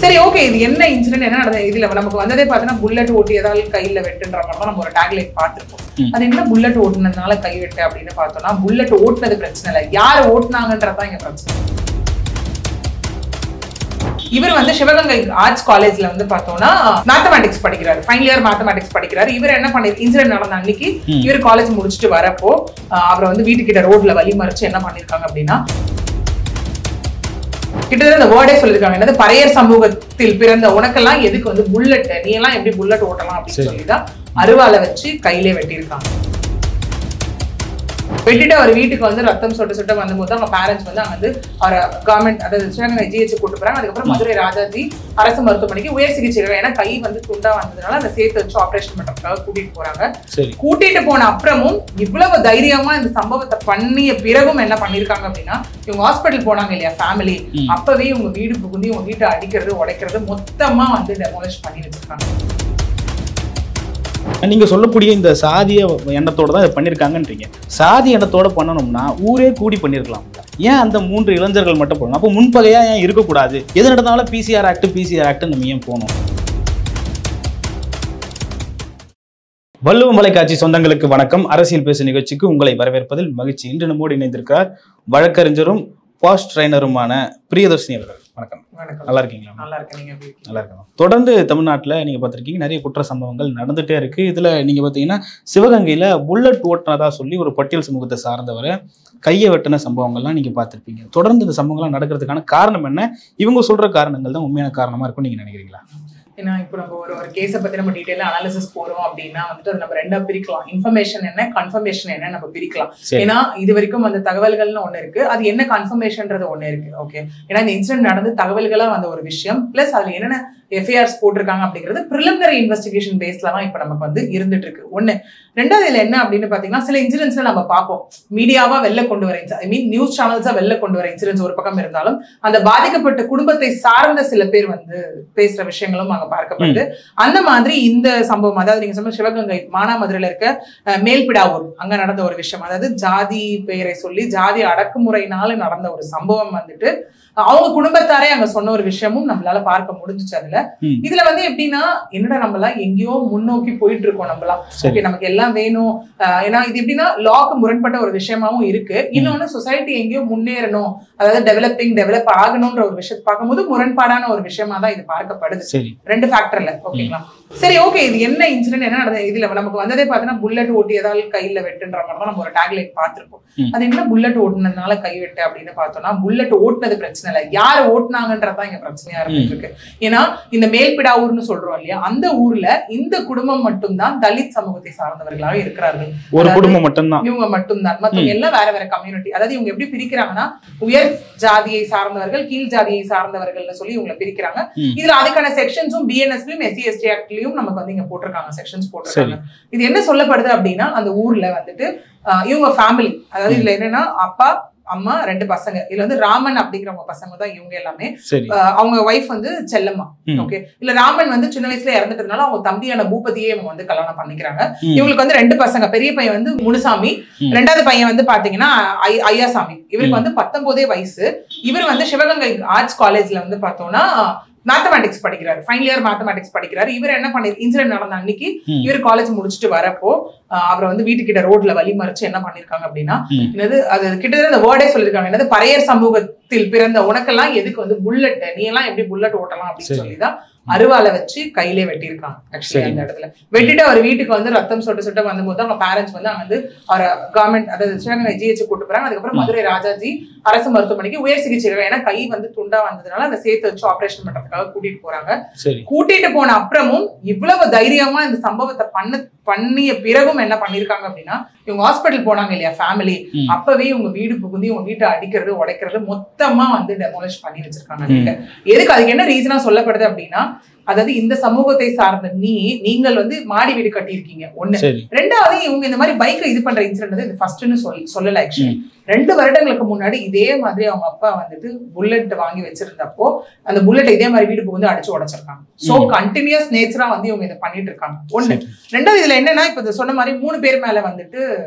சரி ஓகே, இது என்ன இன்சிடென்ட், என்ன நடந்தது? இதுல நமக்கு வந்ததே பார்த்தீங்கன்னா புல்லட் ஓட்டி ஏதாவது கையில வெட்டுன்ற மாதிரி தான் நம்ம ஒரு டேக்லைன் பார்த்துருப்போம். அது என்ன புல்லட் ஓட்டுனதுனால கை வெட்டு அப்படின்னு பார்த்தோம்னா, புல்லட் ஓட்டுனது பிரச்சனை இல்லை, யார் ஓட்டுனாங்கன்றதான் இங்க பிரச்சனை. இவர் வந்து சிவகங்கை ஆர்ட்ஸ் காலேஜ்ல வந்து பார்த்தோம்னா மேத்தமேட்டிக்ஸ் படிக்கிறாரு, ஃபைனல் இயர் மேத்தமேட்டிக்ஸ் படிக்கிறாரு. இவர் என்ன பண்ணி இன்சிடென்ட் நடந்த அன்னைக்கு இவர் காலேஜ் முடிச்சுட்டு வரப்போ அவரை வந்து வீட்டுக்கிட்ட ரோட்ல வழி மறிச்சு என்ன பண்ணிருக்காங்க அப்படின்னா, கிட்டத்தட்ட அந்த வேர்டே சொல்லிருக்காங்க, என்னது பறையர் சமூகத்தில் பிறந்த உனக்கெல்லாம் எதுக்கு வந்து புல்லட், நீ எல்லாம் எப்படி புல்லட் ஓட்டலாம் அப்படின்னு சொல்லிதான் அருவாலை வச்சு கையிலே வெட்டியிருக்காங்க. வெட்டிட்டு அவர் வீட்டுக்கு வந்து ரத்தம் சொட்ட வந்தபோது அவங்க பேரண்ட்ஸ் வந்து அங்க வந்து அவரை கவர்மெண்ட், அதாவது சிவகங்கை ஜிஹெச் கூட்டு போறாங்க. அதுக்கப்புறம் மதுரை ராஜாஜி அரசு மருத்துவமனைக்கு உயர் சிகிச்சை, ஏன்னா கை வந்து துண்டா வந்ததுனால அதை சேர்த்து வச்சு ஆபரேஷன் பண்றதுக்காக கூட்டிட்டு போறாங்க. கூட்டிட்டு போன அப்புறமும் இவ்வளவு தைரியமா இந்த சம்பவத்தை பண்ணிய பிறகும் என்ன பண்ணிருக்காங்க அப்படின்னா, இவங்க ஹாஸ்பிட்டல் போனாங்க இல்லையா ஃபேமிலி, அப்பவே இவங்க வீடு புகுந்து இவங்க வீட்டை அடிக்கிறது உடைக்கிறது மொத்தமா வந்து டெமோலிஷ் பண்ணி வச்சிருக்காங்க. நீங்க சொல்லக்கூடிய இந்த சாதிய எண்ணத்தோட தான் பண்ணிருக்காங்கன்றீங்க. சாதி எண்ணத்தோட பண்ணணும்னா ஊரே கூடி பண்ணிருக்கலாம். ஏன் அந்த 3 இளைஞர்கள் மட்டும் போகணும்? அப்போ முன்பகையா ஏன் இருக்கக்கூடாது? எது நடந்தாலும் பிசிஆர் ஆக்ட் நம்ம ஏன் போகணும்? வள்ளுவம் வலைக்காட்சி சொந்தங்களுக்கு வணக்கம். அரசியல் பேசு நிகழ்ச்சிக்கு உங்களை வரவேற்பதில் மகிழ்ச்சி. இன்று நம்மோடு இணைந்திருக்கிறார் வழக்கறிஞரும் பாஸ்ட் ட்ரைனருமான பிரியதர்ஷினி அவர்கள். வணக்கம். நல்லா இருக்கீங்களா? நல்லா இருக்கேன். நல்லா இருக்கணும். தொடர்ந்து தமிழ்நாட்டில் நீங்க பார்த்துருக்கீங்க, நிறைய குற்ற சம்பவங்கள் நடந்துட்டே இருக்கு. இதுல நீங்க பார்த்தீங்கன்னா சிவகங்கையில புல்லட் ஓட்டுனதா சொல்லி ஒரு பட்டியல் சமூகத்தை சார்ந்தவரை கையை வெட்டின சம்பவங்கள்லாம் நீங்க பார்த்துருப்பீங்க. தொடர்ந்து இந்த சம்பவங்கள்லாம் நடக்கிறதுக்கான காரணம் என்ன? இவங்க சொல்ற காரணங்கள் தான் உண்மையான காரணமா இருக்கும் நீங்க நினைக்கிறீங்களா? ஏன்னா இப்போ நம்ம ஒரு கேஸை பத்தி நம்ம டீடைலா அனாலிசிஸ் போறோம் அப்படின்னா வந்துட்டு அது நம்ம ரெண்டா பிரிக்கலாம். இன்ஃபர்மேஷன் என்ன, கன்ஃபர்மேஷன் என்ன நம்ம பிரிக்கலாம். ஏன்னா இது வரைக்கும் அந்த தகவல்கள்னு ஒண்ணு இருக்கு, அது என்ன கன்ஃபர்மேஷன்ன்றது ஒண்ணு இருக்கு. ஓகே, ஏன்னா இந்த இன்சிடென்ட் நடந்து தகவல்களா வந்த ஒரு விஷயம், பிளஸ் அதுல என்னென்ன எஃப்ஐஆர்ஸ் போட்டிருக்காங்க அப்படிங்கிறது பிரிலிமினரி இன்வெஸ்டிகேஷன் பேஸ்ல தான் இப்ப நமக்கு வந்து இருந்துட்டு இருக்கு. ஒண்ணு. ரெண்டாவது இதுல என்ன அப்படின்னு பாத்தீங்கன்னா, சில இன்சிடென்ட்ஸ்ல நம்ம பார்ப்போம், மீடியாவா வெளில கொண்டு வர, ஐ மீன் நியூஸ் சேனல்ஸா வெளில கொண்டு வர இன்சிடென்ட்ஸ் ஒரு பக்கம் இருந்தாலும், அந்த பாதிக்கப்பட்ட குடும்பத்தை சார்ந்த சில பேர் வந்து பேசுற விஷயங்களும் அங்க பார்க்கப்படுது. அந்த மாதிரி இந்த சம்பவம், அதாவது நீங்க சொன்ன சிவகங்கை மானாமதுரையில இருக்க மேல்பிடாவூர் அங்க நடந்த ஒரு விஷயம், அதாவது ஜாதி பெயரை சொல்லி ஜாதி அடக்குமுறையினால நடந்த ஒரு சம்பவம் வந்துட்டு அவங்க குடும்பத்தாரே அங்க சொன்ன ஒரு விஷயமும் நம்மளால பார்க்க முடிஞ்சுச்சு. அதுல இதுல வந்து எப்படின்னா, என்னடா நம்மளாம் எங்கேயோ முன்னோக்கி போயிட்டு இருக்கோம், நம்மளாம் ஓகே நமக்கு எல்லாம் வேணும். ஏன்னா இது எப்படின்னா லாக்கு முரண்பட்ட ஒரு விஷயமாவும் இருக்கு. இன்னொன்னு சொசைட்டி எங்கேயோ முன்னேறணும், அதாவது டெவலப் ஆகணும்ன்ற ஒரு விஷயத்தை பார்க்கும்போது முரண்பாடான ஒரு விஷயமா தான் இது பார்க்கப்படுது. ரெண்டு ஃபேக்டர்ல. ஓகேங்களா? சரி ஓகே, இது என்ன இன்சிடென்ட், என்ன நடந்தது? இதுல நமக்கு வந்ததே பார்த்தீங்கன்னா புல்லட் ஓட்டி ஏதாவது கையில வெட்டுன்ற மாதிரி தான் நம்ம ஒரு டேக்லைன் பார்த்திருப்போம். அது என்ன புல்லட் ஓட்டுனதுனால கை வெட்டு அப்படின்னு பார்த்தோம்னா, புல்லட் ஓட்டுனது பிரச்சனை இல்லை, யார் ஓட்டுனாங்கன்றதான் இங்க பிரச்சனையா இருந்துருக்கு. ஏன்னா இந்த மேல்பிடாவூர்னு சொல்றோம் இல்லையா, அந்த ஊர்ல இந்த குடும்பம் மட்டும்தான் தலித் சமூகத்தை சார்ந்தவர்களாக இருக்கிறார்கள். ஒரு குடும்பம் மட்டும்தான், இவங்க மட்டும்தான். மத்தவங்க எல்லாம் வேற வேற கம்யூனிட்டி. அதாவது இவங்க எப்படி பிரிக்கிறாங்கன்னா, உயர் ஜாதியை சார்ந்தவர்கள், கீழ் ஜாதியை சார்ந்தவர்கள் சொல்லி இவங்களை பிரிக்கிறாங்க. இதுல அதுக்கான செக்ஷன்ஸும் பிஎன்எஸ்லயும் SC ST ஆக்ட்லயும் நமக்கு வந்து இங்க போட்டிருக்காங்க, செக்ஷன்ஸ் போட்டிருக்காங்க. இது என்ன சொல்லப்படுது அப்படின்னா, அந்த ஊர்ல வந்துட்டு இவங்க ஃபேமிலி, அதாவது இதுல என்னன்னா அப்பா அம்மா 2 பசங்க, இதுல வந்து ராமன் அப்படிங்கிறவங்க பசங்க தான் இவங்க எல்லாமே. அவங்க ஒய்ஃப் வந்து செல்லம்மா. ஓகே, இல்ல ராமன் வந்து சின்ன வயசுல இறந்துட்டதுனால அவங்க தம்பியான பூபதியே இவங்க வந்து கல்யாணம் பண்ணிக்கிறாங்க. இவங்களுக்கு வந்து 2 பசங்க, பெரிய பையன் வந்து முனுசாமி, 2வது பையன் வந்து பாத்தீங்கன்னா ஐயாசாமி. இவருக்கு வந்து 19 வயசு. இவர் வந்து சிவகங்கை ஆர்ட்ஸ் காலேஜ்ல வந்து பார்த்தோம்னா மேத்தமேட்டிக்ஸ் படிக்கிறாரு, ஃபைனல் இயர் மேத்தமேட்டிக்ஸ் படிக்கிறாரு. இவர் என்ன பண்ணி இன்சிடென்ட் நடந்த அன்னைக்கு இவர் காலேஜ் முடிச்சுட்டு வரப்போ அவரை வந்து வீட்டுக்கிட்ட ரோட்ல வழி மறிச்சு என்ன பண்ணிருக்காங்க அப்படின்னா, என்னது அது கிட்டத்தட்ட அந்த வேர்டே சொல்லிருக்காங்க, என்னது பறையர் சமூகத்தில் பிறந்த உனக்கெல்லாம் எதுக்கு வந்து புல்லட், நீ எல்லாம் எப்படி புல்லட் ஓட்டலாம் அப்படின்னு சொல்லிதான் அருவாலை வச்சு கையிலே வெட்டியிருக்காங்க. ஆக்சுவலி அந்த இடத்துல வெட்டிட்டு அவர் வீட்டுக்கு வந்து ரத்தம் சொட்ட வந்தபோது அவங்க பேரண்ட்ஸ் வந்து அங்க வந்து அவரை கவர்மெண்ட், அதாவது சிவகங்கை ஜிஹெச் கூட்டு போறாங்க. அதுக்கப்புறம் மதுரை ராஜாஜி அரசு மருத்துவமனைக்கு உயர் சிகிச்சை, ஏன்னா கை வந்து துண்டா வந்ததுனால அதை சேர்த்து வச்சு ஆபரேஷன் பண்றதுக்காக கூட்டிட்டு போறாங்க. கூட்டிட்டு போன அப்புறமும் இவ்வளவு தைரியமா இந்த சம்பவத்தை பண்ணிய பிறகும் என்ன பண்ணிருக்காங்க அப்படின்னா, இவங்க ஹாஸ்பிட்டல் போனாங்க இல்லையா ஃபேமிலி, அப்பவே இவங்க வீடு புகுந்து இவங்க வீட்டை அடிக்கிறது உடைக்கிறது மொத்தமா வந்து டெமோலிஷ் பண்ணி வச்சிருக்காங்க. எதுக்கு, அதுக்கு என்ன ரீசனா சொல்லப்படுது அப்படின்னா, அதாவது இந்த சமூகத்தை சார்ந்த நீங்கள் வந்து மாடி வீடு கட்டியிருக்கீங்க ஒண்ணு. ரெண்டாவது இவங்க இந்த மாதிரி பைக்கை இது பண்ற இன்சிடென்ட் இது ஃபர்ஸ்ட்னு சொல்லல. ஆக்சுவலி 2 வருடங்களுக்கு முன்னாடி இதே மாதிரி அவங்க அப்பா வந்துட்டு புல்லட் வாங்கி வச்சிருந்தப்போ அந்த புல்லட் இதே மாதிரி வீடு புகுந்து அடிச்சு உடைச்சிருக்காங்க. சோ கண்டினியூஸ் நேச்சரா வந்து இவங்க இதை பண்ணிட்டு இருக்காங்க ஒண்ணு. ரெண்டாவது இதுல என்னன்னா, இப்ப சொன்ன மாதிரி 3 பேர் மேல வந்துட்டு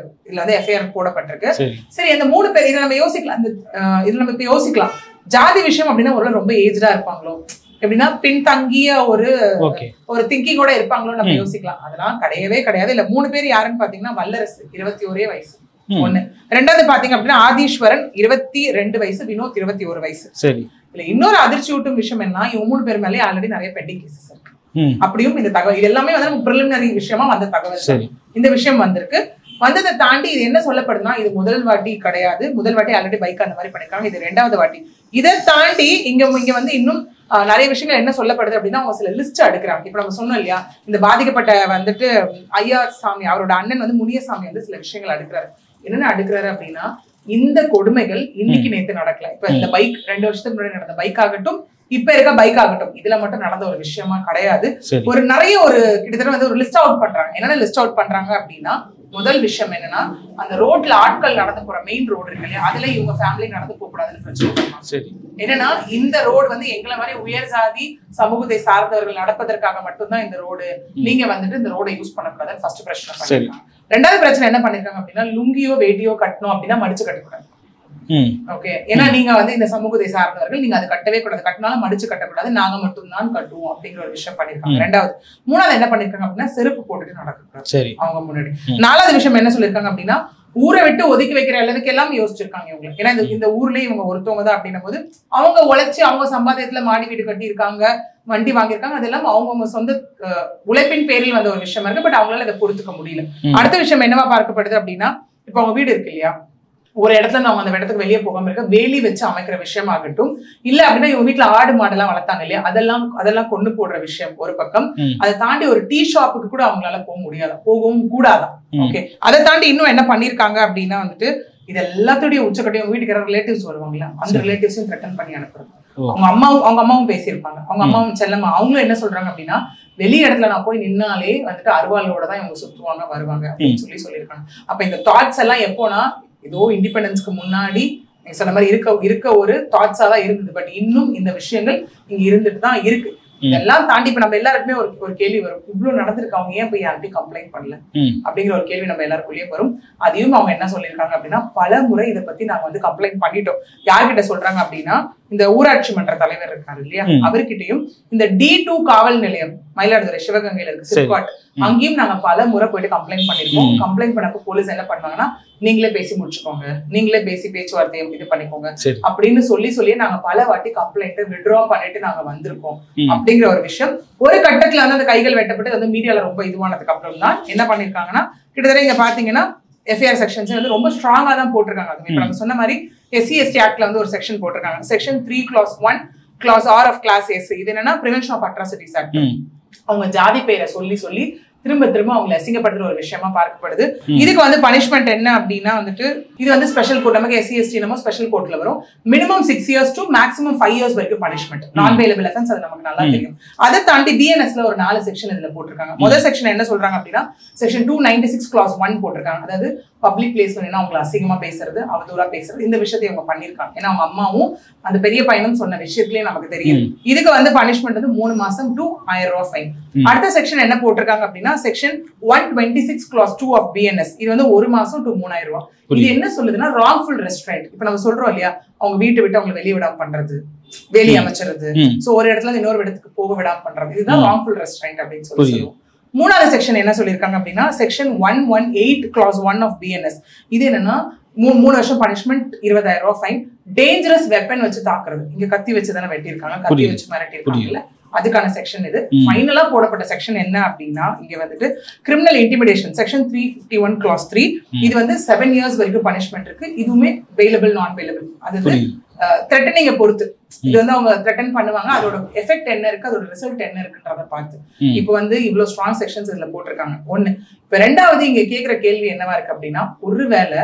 இதுல வந்து எஃப்ஐஆர் போடப்பட்டிருக்கு. சரி, அந்த 3 பேர் இதை நம்ம யோசிக்கலாம், இதுல நம்ம இப்ப யோசிக்கலாம், ஜாதி விஷயம் அப்படின்னா ஒரு ரொம்ப ஏஜ்டா இருப்பாங்களோ, எப்படின்னா பின்தங்கிய ஒரு திங்கிங்கோட இருப்பாங்களோ நம்ம யோசிக்கலாம். அதெல்லாம் கிடையவே கிடையாது. இல்ல 3 பேர் யாருன்னு பாத்தீங்கன்னா வல்லரசு 21 வயசு ஒண்ணு, ரெண்டாவது பாத்தீங்க அப்படின்னா ஆதீஸ்வரன் 22 வயசு, வினோத் 21 வயசு. சரி, இல்ல இன்னொரு அதிர்ச்சியூட்டும் விஷயம் என்ன, இவங்க 3 பேர் மேலே ஆல்ரெடி நிறைய பெண்டிங் கேசஸ் இருக்கு. அப்படியும் இந்த தகவல் இது எல்லாமே வந்து நமக்கு பிரிலிமினரி விஷயமா வந்த தகவல். இந்த விஷயம் வந்திருக்கு. வந்ததை தாண்டி இது என்ன சொல்லப்படுதுன்னா, இது முதல் வாட்டி கிடையாது. முதல் வாட்டி ஆல்ரெடி பைக் அந்த மாதிரி பண்ணிருக்காங்க. இது 2வது வாட்டி. இதை தாண்டி இங்க வந்து இன்னும் நிறைய விஷயங்கள் என்ன சொல்லப்படுது அப்படின்னா, அவங்க சில லிஸ்ட் எடுக்கிறாங்க. இப்ப நம்ம சொன்னோம் இல்லையா, இந்த பாதிக்கப்பட்ட வந்துட்டு ஐயா சாமி அவரோட அண்ணன் வந்து முனியசாமி வந்து சில விஷயங்கள் எடுக்கிறாரு. என்னென்ன அடுக்குறாரு அப்படின்னா, இந்த கொடுமைகள் இன்னைக்கு நேத்து நடக்கல. இப்ப இந்த பைக் 2 வருஷத்துக்கு முன்னாடி நடந்த பைக் ஆகட்டும், இப்ப இருக்க பைக் ஆகட்டும், இதுல மட்டும் நடந்த ஒரு விஷயமா கிடையாது. ஒரு நிறைய கிட்டத்தட்ட வந்து ஒரு லிஸ்ட் அவுட் பண்றாங்க. என்னென்ன லிஸ்ட் அவுட் பண்றாங்க அப்படின்னா, முதல் விஷயம் என்னன்னா, அந்த ரோட்ல ஆட்கள் நடந்து போற மெயின் ரோடு இருக்கு இல்லையா, அதுல இவங்க ஃபேமிலி நடந்து போக கூடாதுன்னு பிரச்சனை. என்னன்னா, இந்த ரோடு வந்து எங்களை மாதிரி உயர் சாதி சமூகத்தை சார்ந்தவர்கள் நடப்பதற்காக மட்டும்தான் இந்த ரோடு, நீங்க வந்துட்டு இந்த ரோடை யூஸ் பண்ணக்கூடாதுன்னு ஃபர்ஸ்ட் பிரச்சனை பண்ணிருக்காங்க. 2வது பிரச்சனை என்ன பண்ணிருக்காங்க அப்படின்னா, லுங்கியோ வேட்டியோ கட்டணும் அப்படின்னா மடிச்சு கட்டக்கூடாது. ஓகே, ஏன்னா நீங்க வந்து இந்த சமூகத்தை சார்ந்தவர்கள், நீங்க அது கட்டவே கூடாது, கட்டினாலும் மடிச்சு கட்டக்கூடாது, நாங்க மட்டும் தான் கட்டுவோம் அப்படிங்கிற ஒரு விஷயம் பண்ணிருக்காங்க. 2வது. 3வது என்ன பண்ணிருக்காங்க அப்படின்னா, செருப்பு போட்டுட்டு நடக்கக்கூடாது அவங்க முன்னாடி. 4வது விஷயம் என்ன சொல்லிருக்காங்க அப்படின்னா, ஊரை விட்டு ஒதுக்கி வைக்கிற அளவுக்கு எல்லாம் யோசிச்சிருக்காங்க இவங்க. ஏன்னா இந்த ஊர்லயே இவங்க ஒருத்தவங்க தான் அப்படின்னும் போது, அவங்க உழைச்சு அவங்க சம்பாத்தியத்துல மாடி வீடு கட்டி இருக்காங்க, வண்டி வாங்கியிருக்காங்க, அதெல்லாம் அவங்க சொந்த உழைப்பின் பேரில் வந்த ஒரு விஷயமா இருக்கு. பட் அவங்களால இதை பொறுத்துக்க முடியல. அடுத்த விஷயம் என்னவா பார்க்கப்படுது அப்படின்னா, இப்ப அவங்க வீடு இருக்கு இல்லையா, ஒரு இடத்துல இருந்து அவங்க அந்த இடத்துக்கு வெளியே போகாம இருக்க வேலி வச்சு அமைக்கிற விஷயம் ஆகட்டும், இல்ல அப்படின்னா இவங்க வீட்டுல ஆடு மாடெல்லாம் வளர்த்தாங்க இல்லையா, அதெல்லாம் கொண்டு போடுற விஷயம் ஒரு பக்கம். அதை தாண்டி ஒரு டீ ஷாப்புக்கு கூட அவங்களால போக முடியாதா, போகவும் கூடாதான். ஓகே, அதை தாண்டி இன்னும் என்ன பண்ணிருக்காங்க அப்படின்னா வந்துட்டு, இது எல்லாத்துடைய உச்சக்கட்டையும் வீட்டுக்கு ரிலேட்டிவ்ஸ் வருவாங்களா, அந்த ரிலேட்டிவ்ஸையும் த்ரெட்டன் பண்ணி அனுப்புறது. அவங்க அம்மாவும் பேசியிருப்பாங்க. அவங்க அம்மாவும் செல்லம்மா அவங்களும் என்ன சொல்றாங்க அப்படின்னா, வெளி இடத்துல நான் போய் நின்னாலே வந்துட்டு அருவாளோட தான் இவங்க சுத்துவாங்க வருவாங்க அப்படின்னு சொல்லியிருக்காங்க. அப்ப இந்த தாட்ஸ் எல்லாம் எப்போனா, ஏதோ இண்டிபெண்டன்ஸ்க்கு முன்னாடி நீங்க சொன்ன மாதிரி இருக்க ஒரு தாட்ஸா தான் இருந்தது. பட் இன்னும் இந்த விஷயங்கள் இங்க இருந்துட்டு தான் இருக்கு. இதெல்லாம் தாண்டி இப்ப நம்ம எல்லாருக்குமே ஒரு கேள்வி வரும், இவ்வளவு நடந்திருக்கு, அவங்க ஏன் போய் யார்கிட்டயும் கம்ப்ளைண்ட் பண்ணல அப்படிங்கிற ஒரு கேள்வி நம்ம எல்லாருக்குள்ளேயே வரும். அதையும் அவங்க என்ன சொல்லியிருக்காங்க அப்படின்னா, பல முறை இதை பத்தி நாங்க வந்து கம்ப்ளைண்ட் பண்ணிட்டோம். யார்கிட்ட சொல்றாங்க அப்படின்னா, இந்த ஊராட்சி மன்ற தலைவர் இருக்காரு இல்லையா, அவர்கிட்டயும் இந்த D2 காவல் நிலையம் மயிலாடுதுறை சிவகங்கையில இருக்கு சிப்காட், அங்கேயும் நாங்க பல முறை போயிட்டு கம்ப்ளைண்ட் பண்ணிருக்கோம். கம்ப்ளைண்ட் பண்ணப்போ போலீஸ் என்ன பண்ணுவாங்கன்னா, நீங்களே பேசி முடிச்சுக்கோங்க, நீங்களே பேசி பேச்சுவார்த்தையை இது பண்ணிக்கோங்க அப்படின்னு சொல்லி நாங்க பல வாட்டி கம்ப்ளைண்ட் வித்ட்ரா பண்ணிட்டு நாங்க வந்திருக்கோம் அப்படிங்கிற ஒரு விஷயம். ஒரு கட்டத்துல வந்து அந்த கைகள் வெட்டப்பட்டு வந்து மீடியால ரொம்ப இதுவானதுக்கு அப்புறம் தான் என்ன பண்ணிருக்காங்கன்னா, கிட்டத்தட்ட இங்க பாத்தீங்கன்னா எஃப்ஐஆர் செக்ஷன்ஸ் வந்து ரொம்ப ஸ்ட்ராங்கா தான் போட்டிருக்காங்க. அது இப்ப நம்ம சொன்ன மாதிரி SC/ST ஆக்ட்ல வந்து ஒரு செக்ஷன் போட்டிருக்காங்க. Section 3 clause 1 clause R of class S. இது என்னன்னா பிரிவென்ஷன் ஆஃப் அட்ராசிட்டிஸ் ஆக்ட். அவங்க ஜாதி பேரை சொல்லி திரும்ப அவங்களை அசிங்கப்படுத்துற ஒரு விஷயமா பார்க்கப்படுது. இதுக்கு வந்து பனிஷ்மெண்ட் என்ன அப்படின்னா வந்துட்டு, இது வந்து ஸ்பெஷல் கோர்ட், நமக்கு SC/ST நம்ம ஸ்பெஷல் கோர்ட்ல வரும். Minimum 6 years to maximum 5 years வரைக்கும் பனிஷ்மெண்ட். நான் பெயிலபிள் அஃபென்ஸ், அது நமக்கு நல்லா தெரியும். அதை தாண்டி BNSல ஒரு 4 செக்ஷன் இதுல போட்டிருக்காங்க. முதல் செக்ஷன் என்ன சொல்றாங்க அப்படின்னா, செக்ஷன் 296 clause 1 போட்டிருக்காங்க. அதாவது பப்ளிக் பிளேஸ் அவங்க அசிங்கமா பேசுறது, அவதூறா பேசுறது, இந்த விஷயத்தை அவங்க பண்ணிருக்காங்க. ஏன்னா அவங்க அம்மாவும் அந்த பெரிய பையனும் சொன்ன விஷயத்திலேயே நமக்கு தெரியும். இதுக்கு வந்து பனிஷ்மெண்ட் வந்து 3 மாசம் to 1000 ரூபாய் ஃபைன். அடுத்த செக்ஷன் என்ன போட்டிருக்காங்க அப்படின்னா, செக்ஷன் 126 clause 2 of BNS. இது வந்து 1 மாசம் to 3000 ரூபாய். இது என்ன சொல்லுதுன்னா, ராங்ஃபுல் ரெஸ்ட்ரைண்ட். இப்ப நம்ம சொல்றோம் இல்லையா, அவங்க வீட்டை விட்டு அவங்க வெளியே விடாம பண்றது, வேலி அமைச்சறது, சோ ஒரு இடத்துல இருந்து இன்னொரு இடத்துக்கு போக விடாம பண்றது, இதுதான் ராங்ஃபுல் ரெஸ்ட்ரைண்ட் அப்படின்னு சொல்லுவோம். 3வது செக்ஷன் என்ன சொல்லியிருக்காங்க அப்படின்னா, செக்ஷன் 118 clause 1 of BNS. இது என்னன்னா 3 வருஷம் பனிஷ்மெண்ட், 20000 ரூபாய் ஃபைன். டேஞ்சரஸ் வெப்பன் வச்சு தாக்குறது, இங்க கத்தி வச்சு தானே வெட்டியிருக்காங்க, கத்தி வச்சு மிரட்டி இருக்காங்கல்ல, அதுக்கான செக்ஷன் இது. ஃபைனலா போடப்பட்ட செக்ஷன் என்ன அப்படின்னா, இங்க வந்துட்டு கிரிமினல் இன்டிமிடேஷன் செக்ஷன் 351 clause 3. இது வந்து 7 years வரைக்கும் பனிஷ்மெண்ட் இருக்கு. இதுவுமே பெயிலபிள் நான் பெயிலபிள். அது த்ரெட்டனிங்க பொறுத்து. இது வந்து அவங்க த்ரெட்டன் பண்ணுவாங்க, அதோட எஃபெக்ட் என்ன இருக்கு, அதோட ரிசல்ட் என்ன இருக்குன்றத பார்த்து இப்போ வந்து இவ்வளவு ஸ்ட்ராங் செக்ஷன்ஸ் இதுல போட்டிருக்காங்க. ஒண்ணு. இப்ப 2வது இங்க கேக்குற கேள்வி என்னவா இருக்கு அப்படின்னா, ஒருவேளை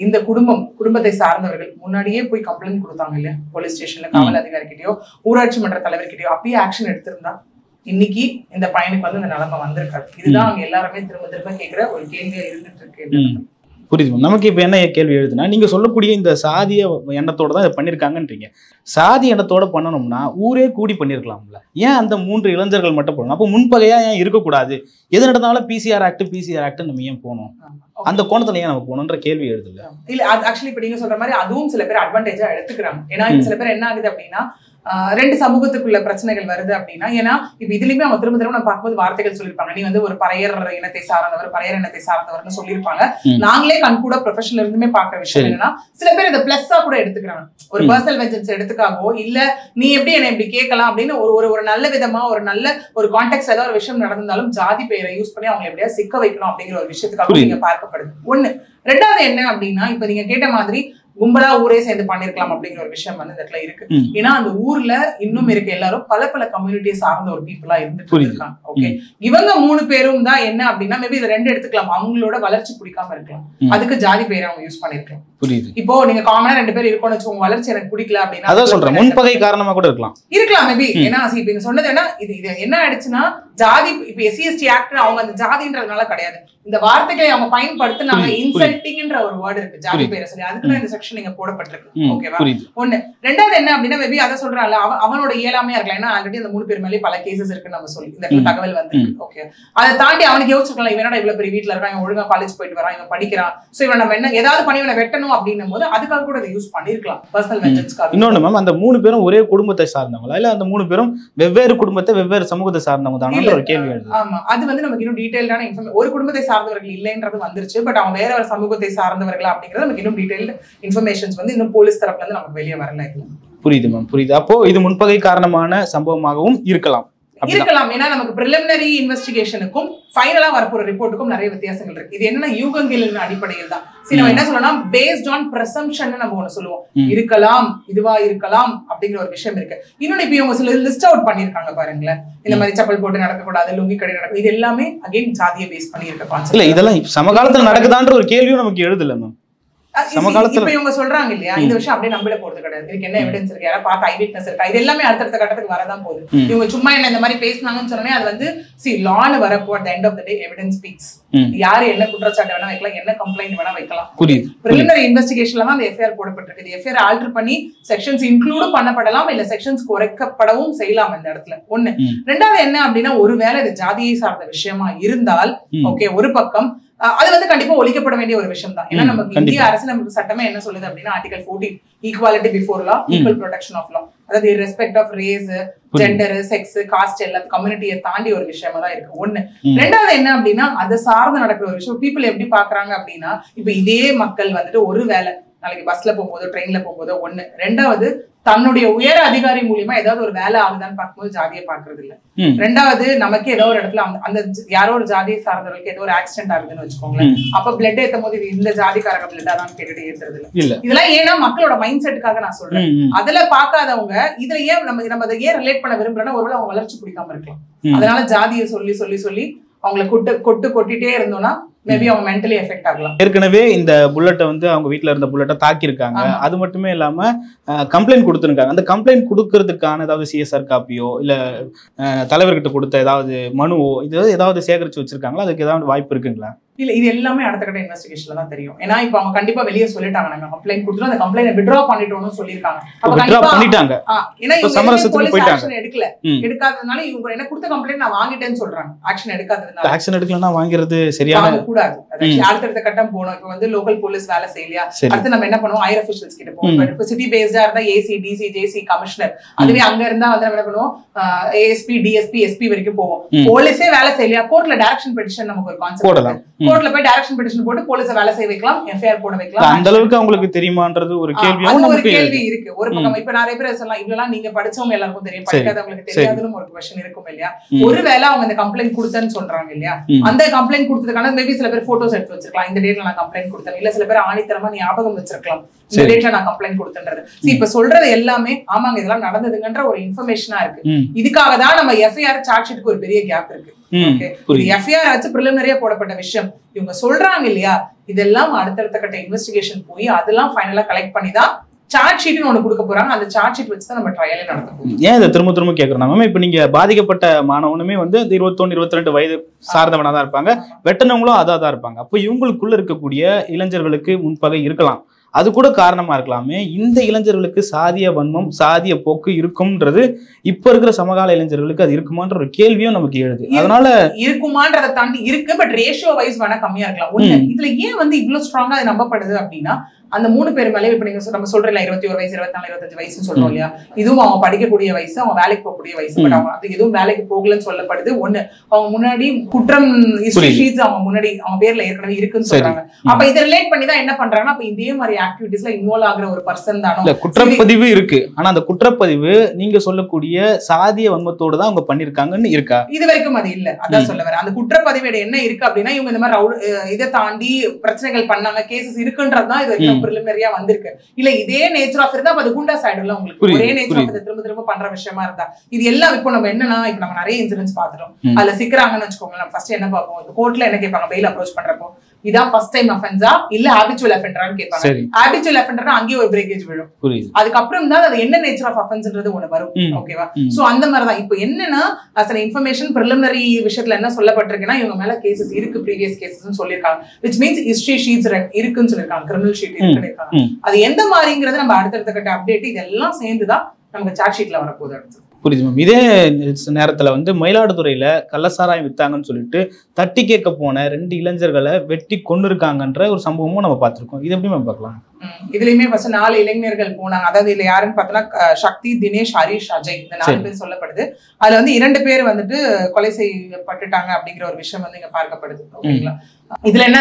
இந்த குடும்பத்தை சார்ந்தவர்கள் முன்னாடியே போய் கம்ப்ளைண்ட் கொடுத்தாங்க இல்லையா, போலீஸ் ஸ்டேஷன்ல காவல் அதிகாரிகிட்டயோ ஊராட்சி மன்ற தலைவர்கிட்டயோ, அப்பயே ஆக்ஷன் எடுத்திருந்தா இன்னைக்கு இந்த பையனுக்கு வந்து இந்த நிலைமை வந்திருக்காரு. இதுதான் அவங்க எல்லாருமே திரும்ப கேட்கிற ஒரு கேள்வியா இருந்துட்டு இருக்கு. புரியுது. நமக்கு இப்ப என்ன கேள்வி எழுதுனா, நீங்க சொல்லக்கூடிய இந்த சாதிய எண்ணத்தோட தான் இதை பண்ணிருக்காங்கன்றீங்க. சாதி எண்ணத்தோட பண்ணணும்னா ஊரே கூடி பண்ணிருக்கலாம்ல, ஏன் அந்த 3 இளைஞர்கள் மட்டும் போடணும்? அப்போ முன்பகையா ஏன் இருக்கக்கூடாது? எது நடந்தாலும் PCR ஆக்ட் நம்ம ஏன் போகணும்? அந்த கோணத்துல ஏன் நம்ம போகணும்ன்ற கேள்வி எழுதுல. இல்ல, ஆக்சுவலி இப்ப நீங்க சொல்ற மாதிரி அதுவும் சில பேர் அட்வான்டேஜா எடுத்துக்கிறாங்க. ஏன்னா சில பேர் என்ன ஆகுது அப்படின்னா, ரெண்டு சமூகத்துக்குள்ள பிரச்சனைகள் வருது அப்படின்னா, ஏன்னா இப்ப இதுலயுமே அவங்க திரும்ப திரும்ப நம்ம பார்க்கும்போது வார்த்தைகள் சொல்லியிருப்பாங்க. நீ வந்து ஒரு பறையர் இனத்தை சார்ந்தவர்னு சொல்லியிருப்பாங்க. நாங்களே கண்கூட ப்ரொஃபஷனல் இருந்துமே பார்க்குற விஷயம் என்னன்னா, சில பேர் இதை பிளஸ்ஸா கூட எடுத்துக்கிறாங்க. ஒரு பர்சனல் வெஞ்சன்ஸ் எடுத்துக்காகவோ இல்ல நீ எப்படி என்ன இப்படி கேட்கலாம் அப்படின்னு ஒரு நல்ல விதமா ஒரு நல்ல ஒரு கான்டெக்ட் ஏதாவது ஒரு விஷயம் நடந்தாலும் ஜாதி பெயரை யூஸ் பண்ணி அவங்க எப்படியா சிக்க வைக்கணும் அப்படிங்கிற ஒரு விஷயத்துக்காக நீங்க பார்க்கப்படுது. ஒண்ணு. ரெண்டாவது என்ன அப்படின்னா, இப்ப நீங்க கேட்ட மாதிரி கும்பலா ஊரே சேர்ந்து பண்ணிருக்கலாம் அப்படிங்கிற ஒரு விஷயம் வந்து இந்த இடத்துல இருக்கு. ஏன்னா அந்த ஊர்ல இன்னும் இருக்க எல்லாரும் பல பல கம்யூனிட்டியை சார்ந்த ஒரு பீப்புளா இருந்துட்டு இருக்காங்க. ஓகே, இவங்க 3 பேரும் தான் என்ன அப்படின்னா, மேபி இதை 2 எடுத்துக்கலாம். அவங்களோட வளர்ச்சி பிடிக்காம இருக்கலாம், அதுக்கு ஜாதி பேரை அவங்க யூஸ் பண்ணிருக்கலாம். இப்போ நீங்க காமனா 2 பேர் இருக்கோம்னு வச்சு உங்க வளர்ச்சி எனக்கு பிடிக்கல அப்படின்னா, அதான் சொல்றேன், முன்பகை காரணமா கூட இருக்கலாம் மேபி. ஏன்னா இப்ப நீங்க சொன்னது என்ன, இது என்ன ஆயிடுச்சுன்னா, ஜாதி இப்ப SC/ST ஆக்ட் அவங்க அந்த ஜாதின்றதுனால கிடையாது, இந்த வார்த்தைகளை அவங்க பயன்படுத்தினாங்க. இன்சல்டிங்ன்ற ஒரு வேர்டு இருக்கு ஜாதி பேரை சொல்லி, அதுக்குள்ள இந்த செக்ஷன் இங்க போடப்பட்டிருக்கு. ஓகேவா? ஒண்ணு. ரெண்டாவது என்ன அப்படின்னா, மேபி அதை சொல்றாங்க அவனோட இயலாமையா இருக்கலாம். ஏன்னா ஆல்ரெடி அந்த 3 பேர் மேலே பல கேசஸ் இருக்குன்னு நம்ம சொல்லி இந்த தகவல் வந்து ஓகே, அதை தாண்டி அவனுக்கு யோசிச்சுக்கலாம், இவனோட இவ்வளவு பெரிய வீட்டுல இருக்கான், இவன் ஒழுங்கா காலேஜ் போயிட்டு வரான், இவன் படிக்கிறான், சோ இவன் நம்ம என்ன ஏதாவது பண்ணி இவனை வெட்டணும் அப்படின்னும் போது அதுக்காக கூட இதை யூஸ் பண்ணிருக்கலாம் பர்சனல் வெஞ்சன்ஸ்க்காக. இன்னொன்னு மேம், அந்த 3 பேரும் ஒரே குடும்பத்தை சார்ந்தவங்களா இல்ல அந்த 3 பேரும் வெவ்வேறு குடும்பத்தை வெவ்வேறு சமூகத்தை சார்ந்தவங்க தான் ஒரு கேள்வி. ஆமா, அது வந்து நமக்கு இன்னும் டீடைல்டான இன்ஃபர்மேஷன், ஒரு குடும்பத்தை சார்ந்தவர்கள் இல்லைன்றது வந்துருச்சு, பட் அவங்க வேற ஒரு சமூகத்தை சார்ந்தவர்களா அப்படிங்கிறது நமக்கு இன்னும் டீடைல்டு இன்ஃபர்மேஷன்ஸ் வந்து இன்னும் போலீஸ் தரப்புல இருந்து நமக்கு வெளியே வரல. புரியுது மேம், புரியுது. அப்போ இது முன்பகை காரணமான சம்பவமாகவும் இருக்கலாம். ஏன்னா நமக்கு பிரிலிமினரி இன்வெஸ்டிகேஷனுக்கும் ஃபைனலா வரப்போற ரிப்போர்ட்டுக்கும் நிறைய வித்தியாசங்கள் இருக்கு. இது என்னன்னா யூகங்களின் அடிப்படையில் தான். சரி, நம்ம என்ன சொல்லலாம், பேஸ்ட் ஆன் பிரசம்ப்ஷன் நம்ம ஒண்ணு சொல்லுவோம், இருக்கலாம், இதுவா இருக்கலாம் அப்படிங்கிற ஒரு விஷயம் இருக்கு. இன்னொன்னு இப்ப இவங்க சில லிஸ்ட் அவுட் பண்ணிருக்காங்க பாருங்களேன், இந்த மாதிரி சப்பல் போட்டு நடக்கக்கூடாது, லுங்கி கடை நடக்கும், இது எல்லாமே அகைன் ஜாதியை பேஸ் பண்ணி இருக்க கான்செப்ட். இல்ல இதெல்லாம் சமகாலத்துல நடக்குதான்ற ஒரு கேள்வியும் நமக்கு எழுதல மேம். இப்ப இவங்க சொல்றாங்க இல்லையா, இந்த விஷயம் அப்படியே நம்பிட போறது கிடையாது, இதுக்கு என்ன எவிடன்ஸ் இருக்கு, யாராவது பார்த்து ஐ விட்னஸ் இருக்கா, இது எல்லாமே அடுத்தடுத்த கட்டத்துக்கு வரதான் போகுது. இவங்க சும்மா என்ன இந்த மாதிரி பேசினாங்கன்னு சொன்னே அது வந்து லான்னு வரப்போ at end of the day evidence speaks. யாரு என்ன குற்றச்சாட்டு வேணா வைக்கலாம், என்ன கம்ப்ளைண்ட் வேணா வைக்கலாம். பிரிலிமினரி இன்வெஸ்டிகேஷன்ல தான் அந்த எஃப்ஐஆர் போடப்பட்டிருக்கு. இந்த எஃப்ஐஆர் ஆல்டர் பண்ணி செக்ஷன்ஸ் இன்க்ளூடும் பண்ணப்படலாம், இல்ல செக்ஷன்ஸ் குறைக்கப்படவும் செய்யலாம் இந்த இடத்துல. ஒண்ணு. ரெண்டாவது என்ன அப்படின்னா, ஒருவேளை இது ஜாதியை சார்ந்த விஷயமா இருந்தால் ஓகே, ஒரு பக்கம் அது வந்து கண்டிப்பா ஒழிக்கப்பட வேண்டிய ஒரு விஷயம் தான். ஏன்னா நமக்கு இந்திய அரசியலமைப்பு சட்டமே என்ன சொல்லுது அப்படின்னா, article 14 equality before law, equal protection of law, அதாவது respect of race, gender, sex, caste எல்லாம் கம்யூனிட்டியை தாண்டி ஒரு விஷயமா தான் இருக்கு. ஒண்ணு. ரெண்டாவது என்ன அப்படின்னா, அதை சார்ந்து நடக்கிற ஒரு விஷயம் பீப்புள் எப்படி பாக்குறாங்க அப்படின்னா, இப்ப இதே மக்கள் வந்துட்டு ஒரு வேலை நாளைக்கு பஸ்ல போகும்போதோ ட்ரெயின்ல போகும்போதோ ஒண்ணு. ரெண்டாவது, தன்னுடைய உயர் அதிகாரி மூலியமா ஏதாவது ஒரு வேலை ஆகுதான்னு பார்க்கும்போது ஜாதியை பாக்குறது இல்ல. ரெண்டாவது, நமக்கு ஏதோ ஒரு இடத்துல அந்த யாரோ ஒரு ஜாதியை சார்ந்தவர்களுக்கு ஏதோ ஒரு ஆக்சிடென்ட் ஆகுதுன்னு வச்சுக்கோங்களேன், அப்ப பிளட் ஏத்தும் போது இந்த ஜாதிக்காரங்க பிளட்டா தான் கேட்டுட்டு ஏத்துறது இல்ல. இதெல்லாம் ஏன்னா மக்களோட மைண்ட் செட்டுக்காக நான் சொல்றேன். அதுல பாக்காதவங்க இதுல ஏன் நம்ம அதை ஏன் ரிலேட் பண்ண விரும்புறேன்னா, ஒருவேளை அவங்க வளர்ச்சி பிடிக்காம இருக்கலாம். அதனால ஜாதியை சொல்லி சொல்லி சொல்லி அவங்களை கொட்டிட்டே இருந்தோம்னா மேபி அவங்க மென்டலி எஃபெக்ட் ஆகலாம். ஏற்கனவே இந்த புல்லட்டை வந்து அவங்க வீட்டுல இருந்த புல்லட்டை தாக்கியிருக்காங்க. அது மட்டுமே இல்லாம கம்ப்ளைண்ட் கொடுத்துருக்காங்க. அந்த கம்ப்ளைண்ட் கொடுக்கறதுக்கான ஏதாவது சிஎஸ்ஆர் காப்பியோ இல்ல தலைவர்கிட்ட கொடுத்த ஏதாவது மனுவோ ஏதாவது சேகரிச்சு வச்சிருக்காங்களா? அதுக்கு ஏதாவது வாய்ப்பு இருக்குங்களா? இல்ல, இது எல்லாமே அடுத்த கட்ட இன்வெஸ்டிகேஷன்ல தான் தெரியும். ஏன்னா இப்ப அவங்க கண்டிப்பா வெளியே சொல்லிட்டாங்க, நாங்க கம்ப்ளைண்ட் கொடுத்துட்டோம், அந்த கம்ப்ளைண்ட் வித்ட்ரா பண்ணிட்டோம்னு சொல்லிருக்காங்க. ஏன்னா எடுக்கல, எடுக்காததுனால இவங்க என்ன கொடுத்த கம்ப்ளைண்ட் நான் வாங்கிட்டேன்னு சொல்றாங்க. ஆக்ஷன் எடுக்காததுனால, ஆக்ஷன் எடுக்கலன்னா வாங்குறது சரியான கூடாது. அடுத்தடுத்த கட்டம் போனோம். இப்ப வந்து லோக்கல் போலீஸ் வேலை செய்யலையா, அடுத்து நம்ம என்ன பண்ணுவோம், ஹையர் அஃபிஷியல்ஸ் கிட்ட போவோம். இப்ப சிட்டி பேஸ்டா இருந்தா ஏசி, டிசி, ஜேசி, கமிஷனர், அதுவே அங்க இருந்தா வந்து நம்ம என்ன பண்ணுவோம், ஏஎஸ்பி, டிஎஸ்பி, எஸ்பி வரைக்கும் போவோம். போலீஸே வேலை செய்யலையா, கோர்ட்ல டைரக்ஷன் பெட்டிஷன் நமக்கு ஒரு கான்செப்ட் போடலாம். கோர்ட்ல போய் டைரக்ஷன் பெட்டிஷன் போட்டு போலீஸ வேலை செய்ய வைக்கலாம், எஃப்ஐஆர் போட வைக்கலாம். அந்த அளவுக்கு உங்களுக்கு தெரியுமான்றது ஒரு கேள்வி இருக்கு. ஒரு பக்கம் இப்ப நிறைய பேர் சொல்லலாம், இதெல்லாம் நீங்க படிச்சவங்க எல்லாருக்கும் தெரியும், படிக்காதவங்களுக்கு தெரியாதுன்னு ஒரு क्वेश्चन இருக்கும் இல்லையா. ஒருவேளை அவங்க இந்த கம்ப்ளைண்ட் கொடுத்தேன்னு சொல்றாங்க இல்லையா, அந்த கம்ப்ளைண்ட் கொடுத்ததுக்கான மேபி சில பேர் போட்டோஸ் எடுத்து வச்சிருக்கலாம், இந்த டேட்ல நான் கம்ப்ளைண்ட் கொடுத்தேன், இல்ல சில பேர் ஆணித்தரமா ஞாபகம் வச்சிருக்கலாம், இந்த டேட்ல நான் கம்ப்ளைண்ட் கொடுத்தேன்றது. இப்ப சொல்றது எல்லாமே ஆமாங்க இதெல்லாம் நடந்ததுங்கன்ற ஒரு இன்ஃபர்மேஷனா இருக்கு. இதுக்காக தான் நம்ம எஃப்ஐஆர் சார்ஜ் ஷீட்டுக்கு ஒரு பெரிய கேப் இருக்கு. எஃப்ஐஆர் வச்சு பிரிலிமினரியா போடப்பட்ட விஷயம் இவங்க சொல்றாங்க இல்லையா, இதெல்லாம் அடுத்தடுத்த கட்ட இன்வெஸ்டிகேஷன் போய் அதெல்லாம் ஃபைனலா கலெக்ட் பண்ணி தான் சார்ஜ் ஷீட்னு ஒண்ணு கொடுக்க போறாங்க. அந்த சார்ஜ் ஷீட் வச்சு தான் நம்ம ட்ரையலே நடத்த போறோம். ஏன் இதை திரும்ப கேட்கறோம் மேம், இப்ப நீங்க பாதிக்கப்பட்ட மாணவனுமே வந்து 21, 22 வயது சார்ந்தவனா தான் இருப்பாங்க, வெட்டனவங்களும் அதான் இருப்பாங்க. அப்போ இவங்களுக்குள்ள இருக்கக்கூடிய இளைஞர்களுக்கு முன்பகை இருக்கலாம், அது கூட காரணமா இருக்கலாமே. இந்த இளைஞர்களுக்கு சாதிய வன்மம், சாதிய போக்கு இருக்கும்ன்றது இப்ப இருக்கிற சமகால இளைஞர்களுக்கு அது இருக்குமான்ற ஒரு கேள்வியும் நமக்கு எழுது. அதனால இருக்குமான்றதை தாண்டி இருக்கு, பட் ரேஷியோ வைஸ் வேணா கம்மியா இருக்கலாம். ஒண்ணு, இதுல ஏன் வந்து இவ்வளவு ஸ்ட்ராங்கா அது நம்பப்படுது அப்படின்னா, அந்த 3 பேர் மேலே இப்ப நீங்க நம்ம சொல்றீங்க 21 வயசு 24 25 வயசுன்னு சொல்றோம் இல்லையா, இதுவும் அவங்க படிக்கக்கூடிய வயசு, அவங்க வேலைக்கு போகக்கூடிய வயசு. பட் அவங்க அது எதுவும் வேலைக்கு போகலன்னு சொல்லப்படுது. ஒண்ணு, அவங்க முன்னாடி குற்றம் ஷீட்ஸ் அவங்க முன்னாடி அவங்க பேர்ல ஏற்கனவே இருக்குன்னு சொல்றாங்க. அப்ப இதை ரிலேட் பண்ணி தான் என்ன பண்றாங்கன்னா, அப்ப இதே மாதிரி ஆக்டிவிட்டிஸ்ல இன்வால்வ் ஆகுற ஒரு பர்சன் தானோ. குற்றப்பதிவு இருக்கு, ஆனா அந்த குற்றப்பதிவு நீங்க சொல்லக்கூடிய சாதிய வன்மத்தோட தான் அவங்க பண்ணிருக்காங்கன்னு இருக்கா? இது வரைக்கும் அது இல்ல. அதான் சொல்ல வரேன். அந்த குற்றப்பதிவேட என்ன இருக்கு அப்படின்னா, இவங்க இந்த மாதிரி இதை தாண்டி பிரச்சனைகள் பண்ணாங்க, கேசஸ் இருக்குன்றதுதான் இது வரைக்கும் பிரிலிமினரியா வந்திருக்கு. இல்ல இதே நேச்சர் ஆஃப் இருந்தா அது குண்டா சைடுல உங்களுக்கு ஒரே நேச்சர் ஆஃப் திரும்ப திரும்ப பண்ற விஷயமா இருந்தா இது எல்லாம். இப்போ நம்ம என்னன்னா, இப்ப நம்ம நிறைய இன்சிடென்ட்ஸ் பாத்துட்டோம். அதுல சிக்கிறாங்கன்னு வச்சுக்கோங்க. நம்ம ஃபர்ஸ்ட் என்ன பார்ப்போம், கோர்ட்ல என்ன கேட்பாங்க, பெயில் அப்ரோச் பண்றப்போ இதான் ஃபர்ஸ்ட் டைம் அஃபென்ஸா இல்ல ஹாபிச்சுவல் அஃபெண்டரான்னு கேட்பாங்க. ஹாபிச்சுவல் அஃபெண்டர்னா அங்கேயே ஒரு பிரேக்கேஜ் விழும். அதுக்கப்புறம் தான் அது என்ன நேச்சர் ஆஃப் அஃபென்ஸ்ன்றது ஒண்ணு வரும். ஓகேவா? சோ அந்த மாதிரிதான் இப்போ என்னன்னா, அஸ் an இன்ஃபர்மேஷன் பிரிலிமினரி விஷயத்துல என்ன சொல்லப்பட்டிருக்குன்னா, இவங்க மேல கேசஸ் இருக்கு, ப்ரீவியஸ் கேசஸ் சொல்லிருக்காங்க. which means ஹிஸ்டரி ஷீட்ஸ் இருக்குன்னு சொல்லிருக்காங்க, கிரிமினல் ஷீட் இருக்குன்னு இருக்காங்க. அது எந்த மாதிரிங்கிறது நம்ம அடுத்தடுத்த கட்ட அப்டேட் இதெல்லாம் சேர்ந்துதான் நமக்கு சார்ஜ் ஷீட்ல வரப்போகுது. அடுத்து புரியுது மேம். இதே நேரத்துல வந்து மயிலாடுதுறையில கள்ளசாராயம் வித்தாங்கன்னு சொல்லிட்டு தட்டி கேட்க போன 2 இளைஞர்களை வெட்டி கொண்டு இருக்காங்கன்ற ஒரு சம்பவமும் நம்ம பார்த்திருக்கோம். இது எப்படி மேம் பார்க்கலாம்? இதுலயுமே ஃபர்ஸ்ட் 4 இளைஞர்கள் போனாங்க. அதாவது இதுல யாருன்னு பார்த்தோன்னா, சக்தி, தினேஷ், ஹரிஷ், அஜய், இந்த 4 பேர் சொல்லப்படுது. அதுல வந்து 2 பேர் வந்துட்டு கொலை செய்யப்பட்டுட்டாங்க அப்படிங்கிற ஒரு விஷயம் வந்து இங்க பார்க்கப்படுது. ஓகேங்களா? இதுல என்ன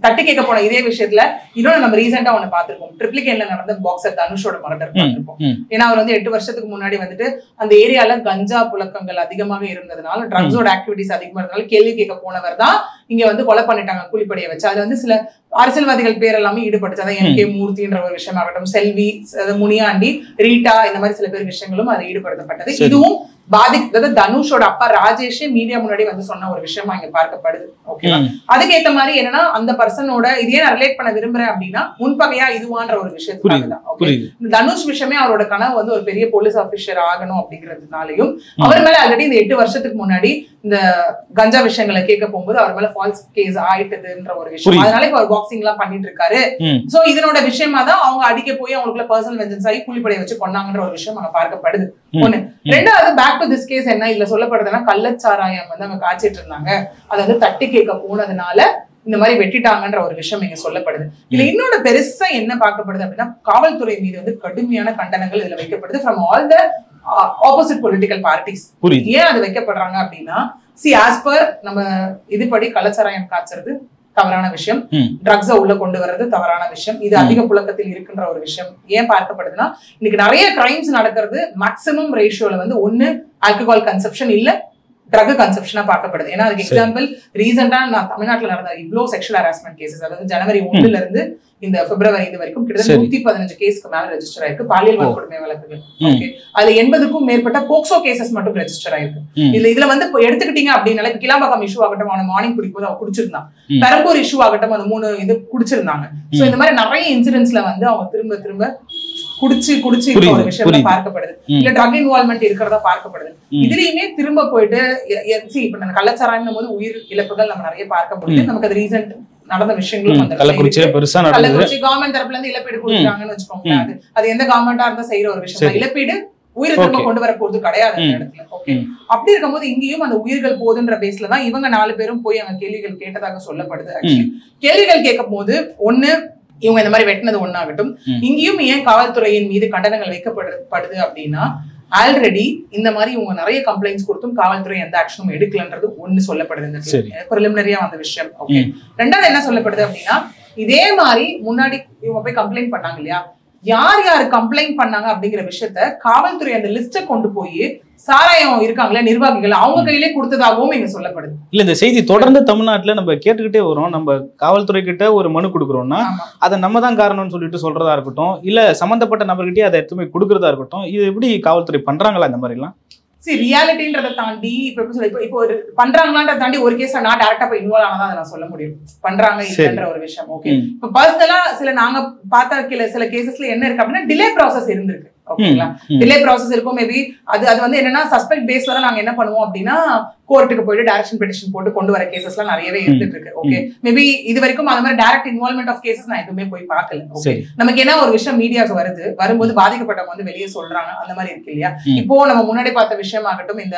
தட்டி கேட்க போன இதே விஷயத்துல இன்னொன்னு நம்ம ரீசெண்டா ஒண்ணு பாத்திருக்கோம். ட்ரிப்ளிகேன்ல நடந்த பாக்ஸர் தனுஷோட மர்டர் பார்த்திருப்போம். ஏன்னா அவர் வந்து 8 வருஷத்துக்கு முன்னாடி வந்துட்டு அந்த ஏரியால கஞ்சா புழக்கங்கள் அதிகமாக இருந்ததுனால, ட்ரக்ஸோட ஆக்டிவிட்டிஸ் அதிகமா இருந்ததுனால கேள்வி கேட்க போனவர் தான் இங்க வந்து கொலை பண்ணிட்டாங்க கூலிப்படையை வச்சு. அதுல வந்து சில அரசியல்வாதிகள் பேர் எல்லாமே ஈடுபட்டுச்சு. அதான் எம் கே மூர்த்தின்ற ஒரு விஷயம் ஆகட்டும், செல்வி, முனியாண்டி, ரீட்டா, இந்த மாதிரி சில பேர் விஷயங்களும் அது ஈடுபடுத்தப்பட்டது. இதுவும் தனுஷோட அப்பா ராஜேஷ் மீடியா முன்னாடி வந்து சொன்ன ஒரு விஷயமா இங்க பார்க்கப்படுது. ஓகேவா? அதுக்கேற்ற மாதிரி என்னன்னா, அந்த பர்சனோட இதே நான் ரிலேட் பண்ண விரும்புறேன் அப்படின்னா, முன்பகையா இதுவான்ற ஒரு விஷயத்துக்காக தனுஷ் விஷயமே அவரோட கனவு வந்து ஒரு பெரிய போலீஸ் ஆபீசர் ஆகணும் அப்படிங்கிறதுனாலையும், அவர் மேல ஆல்ரெடி இந்த 8 வருஷத்துக்கு முன்னாடி இந்த கஞ்சா விஷயங்களை கேட்க போகும்போது அவர் மேல ஃபால்ஸ் கேஸ் ஆயிட்டதுன்ற ஒரு விஷயம். அதனால இப்ப அவர் பாக்ஸிங் எல்லாம் பண்ணிட்டு இருக்காரு. சோ இதனோட விஷயமா தான் அவங்க அடிக்க போய் அவங்களுக்குள்ள பர்சனல் வெஞ்சன்ஸ் ஆகி கூலிப்படையை வச்சு கொண்டாங்கன்ற ஒரு விஷயம் அங்க பார்க்கப்படுது. ஒண்ணு. ரெண்டாவது, பேக் டு திஸ் கேஸ் என்ன இதுல சொல்லப்படுதுன்னா, கள்ளச்சாராயம் வந்து அவங்க காய்ச்சிட்டு இருந்தாங்க, அதாவது தட்டி கேட்க போனதுனால இந்த மாதிரி வெட்டிட்டாங்கன்ற ஒரு விஷயம் இங்க சொல்லப்படுது. இதுல இன்னொரு பெருசா என்ன பார்க்கப்படுது அப்படின்னா, காவல்துறை மீது வந்து கடுமையான கண்டனங்கள் இதுல வைக்கப்படுது from all the opposite political parties. ஏன் அது வைக்கப்படுறாங்க அப்படின்னா, ஆஸ் பர் நம்ம இதுபடி கள்ளச்சாராயம் காய்ச்சறது தவறான விஷயம், ட்ரக்ஸ உள்ள கொண்டு வர்றது தவறான விஷயம், இது அதிக புழக்கத்தில் இருக்கின்ற ஒரு விஷயம். ஏன் பார்க்கப்படுதுன்னா, இன்னைக்கு நிறைய கிரைம்ஸ் நடக்கிறது மேக்சிமம் ரேஷியோல வந்து ஒண்ணு ஆல்கஹால் கன்சப்ஷன் இல்ல ட்ரக் கன்சப்ஷனா பார்க்கப்படுது. ஏன்னா அதுக்கு எக்ஸாம்பிள் ரீசெண்டா நான் தமிழ்நாட்டுல நடந்த இவ்வளவு செக்ஷுவல் ஹராஸ்மெண்ட் கேசஸ், அதாவது ஜனவரி 1 இருந்து இந்த பிப்ரவரி இது வரைக்கும் கிட்டத்தட்ட 115 கேஸ்க்கு மேல ரெஜிஸ்டர் ஆயிருக்கு பாலியல் வன்கொடுமை வழக்குகள். ஓகே, அதுல 80க்கும் மேற்பட்ட போக்சோ கேசஸ் மட்டும் ரெஜிஸ்டர் ஆயிருக்கு. இதுல வந்து எடுத்துக்கிட்டீங்க அப்படின்னால இப்ப கிளாம்பாக்கம் இஷ்யூ ஆகட்டும், அவன மார்னிங் குடிக்கும்போது அவன் குடிச்சிருந்தான், பெரம்பூர் இஷ்யூ ஆகட்டும், அந்த 3 இது குடிச்சிருந்தாங்க. சோ இந்த மாதிரி நிறைய இன்சிடென்ட்ஸ்ல வந்து அவங்க திரும்ப திரும்ப குடிச்சு ஒரு விஷயம் பார்க்கப்படுது, இல்ல ட்ரக் இன்வால்வ்மெண்ட் இருக்கிறதா பார்க்கப்படுது. இதுலயுமே திரும்ப போயிட்டு இப்ப கள்ளச்சாராயம் போது உயிர் இழப்புகள் நம்ம நிறைய பார்க்க முடியுது. நமக்கு அது ரீசன்ட் நடந்த விஷயங்களும் கள்ளக்குறிச்சி கவர்மெண்ட் தரப்புல இருந்து இழப்பீடு கொடுக்குறாங்கன்னு வச்சுக்கோங்க. அது எந்த கவர்மெண்டா இருந்தா செய்யற ஒரு விஷயம். இழப்பீடு உயிரை திரும்ப கொண்டு வர போறது கிடையாது அந்த இடத்துல. ஓகே, அப்படி இருக்கும்போது இங்கேயும் அந்த உயிர்கள் போதுன்ற பேஸ்லதான் இவங்க 4 பேரும் போய் அங்க கேள்விகள் கேட்டதாக சொல்லப்படுது. கேள்விகள் கேட்கும் போது ஒண்ணு, இவங்க இந்த மாதிரி வெட்டினது ஒண்ணாகட்டும், இங்கேயும் ஏன் காவல்துறையின் மீது கண்டனங்கள் வைக்கப்படுது அப்படின்னா, ஆல்ரெடி இந்த மாதிரி இவங்க நிறைய கம்ப்ளைண்ட்ஸ் கொடுத்தும் காவல்துறை எந்த ஆக்ஷனும் எடுக்கலன்றது ஒண்ணு சொல்லப்படுது, பிரிலிமினரியா வந்த விஷயம். ஓகே, ரெண்டாவது என்ன சொல்லப்படுது அப்படின்னா, இதே மாதிரி முன்னாடி இவங்க போய் கம்ப்ளைண்ட் பண்ணாங்க இல்லையா, யார் யாரு கம்ப்ளைண்ட் பண்ணாங்க அப்படிங்கிற விஷயத்த காவல்துறை அந்த லிஸ்ட கொண்டு போய் சாராயம் இருக்காங்களே நிர்வாகிகள் அவங்க கையிலே கொடுத்ததாகவும் இங்க சொல்லப்படுது. இல்ல, இந்த செய்தி தொடர்ந்து தமிழ்நாட்டுல நம்ம கேட்டுக்கிட்டே வரோம். நம்ம காவல்துறை கிட்ட ஒரு மனு கொடுக்குறோம்னா அதை நம்ம தான் காரணம்னு சொல்லிட்டு சொல்றதா இருக்கட்டும், இல்ல சம்பந்தப்பட்ட நபர்கிட்டயே அதை எடுத்து போய் கொடுக்கறதா இருக்கட்டும், இது எப்படி காவல்துறை பண்றாங்களா இந்த மாதிரி எல்லாம்? ரியாலிட்டின்றதை தாண்டி இப்போ பண்றாங்களான்றதை தாண்டி ஒரு கேஸ் நான் டைரக்டா போய் இன்வால்வ் ஆனதான் அதை நான் சொல்ல முடியும், பண்றாங்க இல்லைன்ற ஒரு விஷயம். ஓகே, இப்ப பர்சனலா நாங்க பார்த்த சில கேசஸ்ல என்ன இருக்கு அப்படின்னா, டிலே ப்ராசஸ் இருந்திருக்கு. ஓகேங்களா. டிலே ப்ராசஸ் இருக்கும் மேபி. அது வந்து என்னன்னா சஸ்பெக்ட் பேஸ்ல நாங்க என்ன பண்ணுவோம் அப்படின்னா கோர்ட்டுக்கு போயிட்டு டைரக்ஷன் பெட்டிஷன் போட்டு கொண்டு வர கேசஸ்லாம் நிறையவே இருந்துட்டு இருக்கு. ஓகே, மேபி இது வரைக்கும் அந்த மாதிரி டைரக்ட் இன்வால்வ்மெண்ட் ஆஃப் கேசஸ் நான் எதுவுமே போய் பார்க்கல. ஓகே, நமக்கு என்ன ஒரு விஷயம் மீடியாவுக்கு வரும்போது பாதிக்கப்பட்டவங்க வந்து வெளியே சொல்றாங்க, அந்த மாதிரி இருக்கு இல்லையா. இப்போ நம்ம முன்னாடி பார்த்த விஷயமாகட்டும், இந்த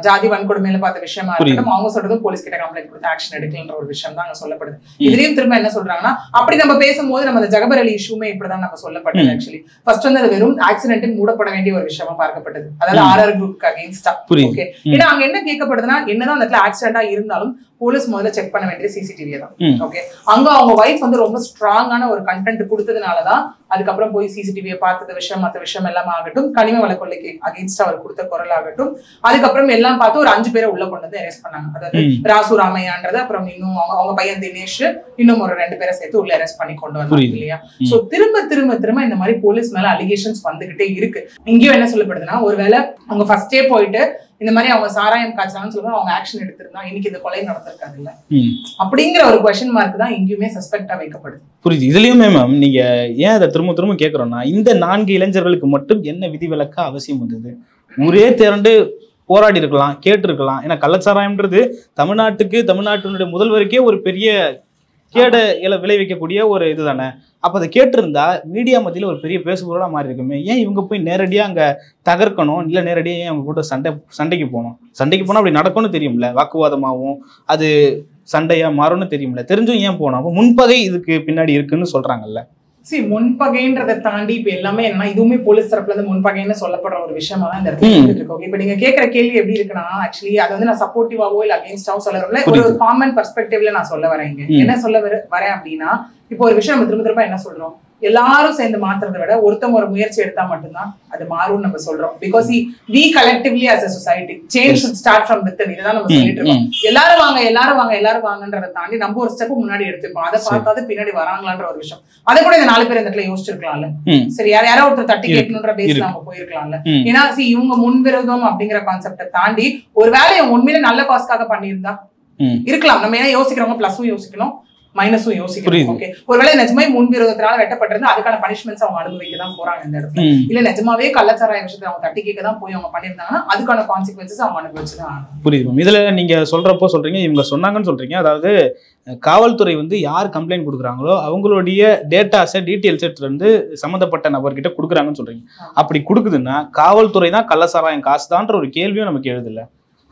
ஜாதி வன்கொடுமையில பார்த்த விஷயமா இருக்கட்டும், அவங்க சொல்றதும் போலீஸ் கிட்ட கம்ப்ளைண்ட் கொடுத்து ஆக்ஷன் எடுக்கலன்ற ஒரு விஷயம் தான் அங்க சொல்லப்படுது. இதுலயும் திரும்ப என்ன சொல்றாங்கன்னா, அப்படி நம்ம பேசும்போது நம்ம அந்த ஜகபர் அலி இஷ்யூமே இப்படிதான் நம்ம சொல்லப்பட்டது. ஆக்சுவலி ஃபர்ஸ்ட் வந்து அது வெறும் ஆக்சிடென்ட் மூடப்பட வேண்டிய ஒரு விஷயமா பார்க்கப்பட்டது, அதாவது RR குரூப்புக்கு அகைன்ஸ்டா. ஓகே, ஏன்னா அங்க என்ன கேட்கப்படுதுன்னா, என்னதான் அந்த ஆக்சிடென்டா இருந்தாலும் போலீஸ் முதல்ல செக் பண்ண வேண்டிய சிசிடிவியை தான். ஓகே, அங்க அவங்க வைஃப் வந்து ரொம்ப ஸ்ட்ராங்கான ஒரு கண்டென்ட் கொடுத்ததுனாலதான் அதுக்கப்புறம் போய் சிசிடிவியை பார்த்தது விஷயம், மற்ற விஷயம் எல்லாம் ஆகட்டும், கனிம வள கொள்ளைக்கு அகைன்ஸ்டா அவர் கொடுத்த குரல் ஆகட்டும், அதுக்கப்புறம் எல்லாம் பார்த்து ஒரு 5 பேரை உள்ள கொண்டு வந்து அரெஸ்ட் பண்ணாங்க. அதாவது ராசு ராமையான்றது, அப்புறம் இன்னும் அவங்க பையன் தினேஷ், இன்னும் ஒரு 2 பேரை சேர்த்து உள்ள அரெஸ்ட் பண்ணி கொண்டு வந்தாங்க இல்லையா. சோ திரும்ப இந்த மாதிரி போலீஸ் மேல அலிகேஷன்ஸ் வந்துகிட்டே இருக்கு. இங்கேயும் என்ன சொல்லப்படுதுன்னா, ஒருவேளை அவங்க ஃபர்ஸ்டே போயிட்டு இந்த மாதிரி அவங்க சாராயம் காய்ச்சலாம்னு சொல்லுவாங்க, அவங்க ஆக்ஷன் எடுத்திருந்தா இன்னைக்கு இந்த கொலை நடந்திருக்காது இல்ல அப்படிங்கிற ஒரு क्वेश्चन மார்க் தான் இங்கேயுமே சஸ்பெக்டா வைக்கப்படுது. புரியுது. இதுலயுமே மேம் நீங்க ஏன் அதை திரும்ப கேட்கறோம்னா, இந்த 4 இளைஞர்களுக்கு மட்டும் என்ன விதிவிலக்கு அவசியம் வந்தது? ஊரே திரண்டு போராடி இருக்கலாம், கேட்டு இருக்கலாம். ஏன்னா கள்ளச்சாராயம்ன்றது தமிழ்நாட்டினுடைய முதல்வருக்கே ஒரு பெரிய கேட விளைவிக்கக்கூடிய ஒரு இதுதானே. அப்ப அதை கேட்டிருந்தா மீடியா மத்தியில ஒரு பெரிய பேசுபொருளா மாறி இருக்குமே. ஏன் இவங்க போய் நேரடியா அங்க தகர்க்கணும்? இல்ல நேரடியா ஏன் அவங்க கூட சண்டைக்கு போனா அப்படி நடக்கும்னு தெரியும்ல, வாக்குவாதமாகவும் அது சண்டையா மாறும்னு தெரியும்ல, தெரிஞ்சும் ஏன் போனோம்? முன்பகை இதுக்கு பின்னாடி இருக்குன்னு சொல்றாங்கல்ல. முன்பகைன்றதை தாண்டி இப்ப எல்லாமே என்ன, இதுவுமே போலீஸ் தரப்புல இருந்து முன்பகைன்னு சொல்லப்படுற ஒரு விஷயமா தான் இந்த இடத்துல இருக்கு. இப்ப நீங்க கேட்கிற கேள்வி எப்படி இருக்குன்னா, ஆக்சுவலி அதை வந்து நான் சப்போர்ட்டிவாவோ இல்ல அகேன்ஸ்டாவோ சொல்ல வரல, ஒரு காமன் பெர்ஸ்பெக்டிவ்ல நான் சொல்ல வரேன். என்ன சொல்ல வரேன் அப்படின்னா, இப்போ ஒரு விஷயம் நம்ம திரும்ப என்ன சொல்றோம், எல்லாரும் சேர்ந்து மாத்துறதை விட ஒருத்தவங்க ஒரு முயற்சி எடுத்தா மட்டும்தான் அது மாறும் நம்ம சொல்றோம். Because we collectively as a society change should start from within. இதுதான் நம்ம சொல்லிட்டு இருக்கோம். எல்லாரும் வாங்கன்றதை தாண்டி நம்ம ஒரு ஸ்டெப் முன்னாடி எடுத்துப்போம். அதை பார்த்தாது பின்னாடி வராங்களான்ற ஒரு விஷயம். அதை கூட இந்த 4 பேர் இந்த இடத்துல யோசிச்சிருக்கலாம்ல. சரி, யாரோ ஒருத்தர் தட்டி கேட்கணுன்ற பேஸ்ல அவங்க போயிருக்கலாம்ல. ஏன்னா இவங்க முன்விரோதம் அப்படிங்கிற கான்செப்டை தாண்டி ஒரு வேலையை உண்மையில நல்ல காசுக்காக பண்ணியிருந்தா இருக்கலாம். நம்ம ஏன்னா யோசிக்கிறவங்க பிளஸும் யோசிக்கணும், மைனஸும் யோசிக்கணும். ஓகே, ஒருவேளை நிஜமே முன்விரோதத்தினால வெட்டப்பட்டிருந்தா அதுக்கான பனிஷ்மெண்ட்ஸ் அவங்க அனுபவிக்க தான் போறாங்க இந்த இடத்துல. இல்ல நிஜமாவே கள்ளச்சாராய விஷயத்தை அவங்க தட்டி கேட்க தான் போய் அவங்க பண்ணிருந்தாங்கன்னா அதுக்கான கான்சிக்வன்சஸ் அவங்க அனுபவிச்சுதான். புரியுது. இதுல நீங்க சொல்றீங்க, இவங்க சொன்னாங்கன்னு சொல்றீங்க. அதாவது காவல்துறை வந்து யார் கம்ப்ளைண்ட் கொடுக்குறாங்களோ அவங்களுடைய டேட்டாஸை டீட்டெயில்ஸ் எடுத்துட்டு வந்து சம்மந்தப்பட்ட நபர்கிட்ட கொடுக்குறாங்கன்னு சொல்றீங்க. அப்படி கொடுக்குதுன்னா காவல்துறை தான் கள்ளச்சாராயம் காசுதான்ற ஒரு கேள்வியும் நமக்கு எழுதுல,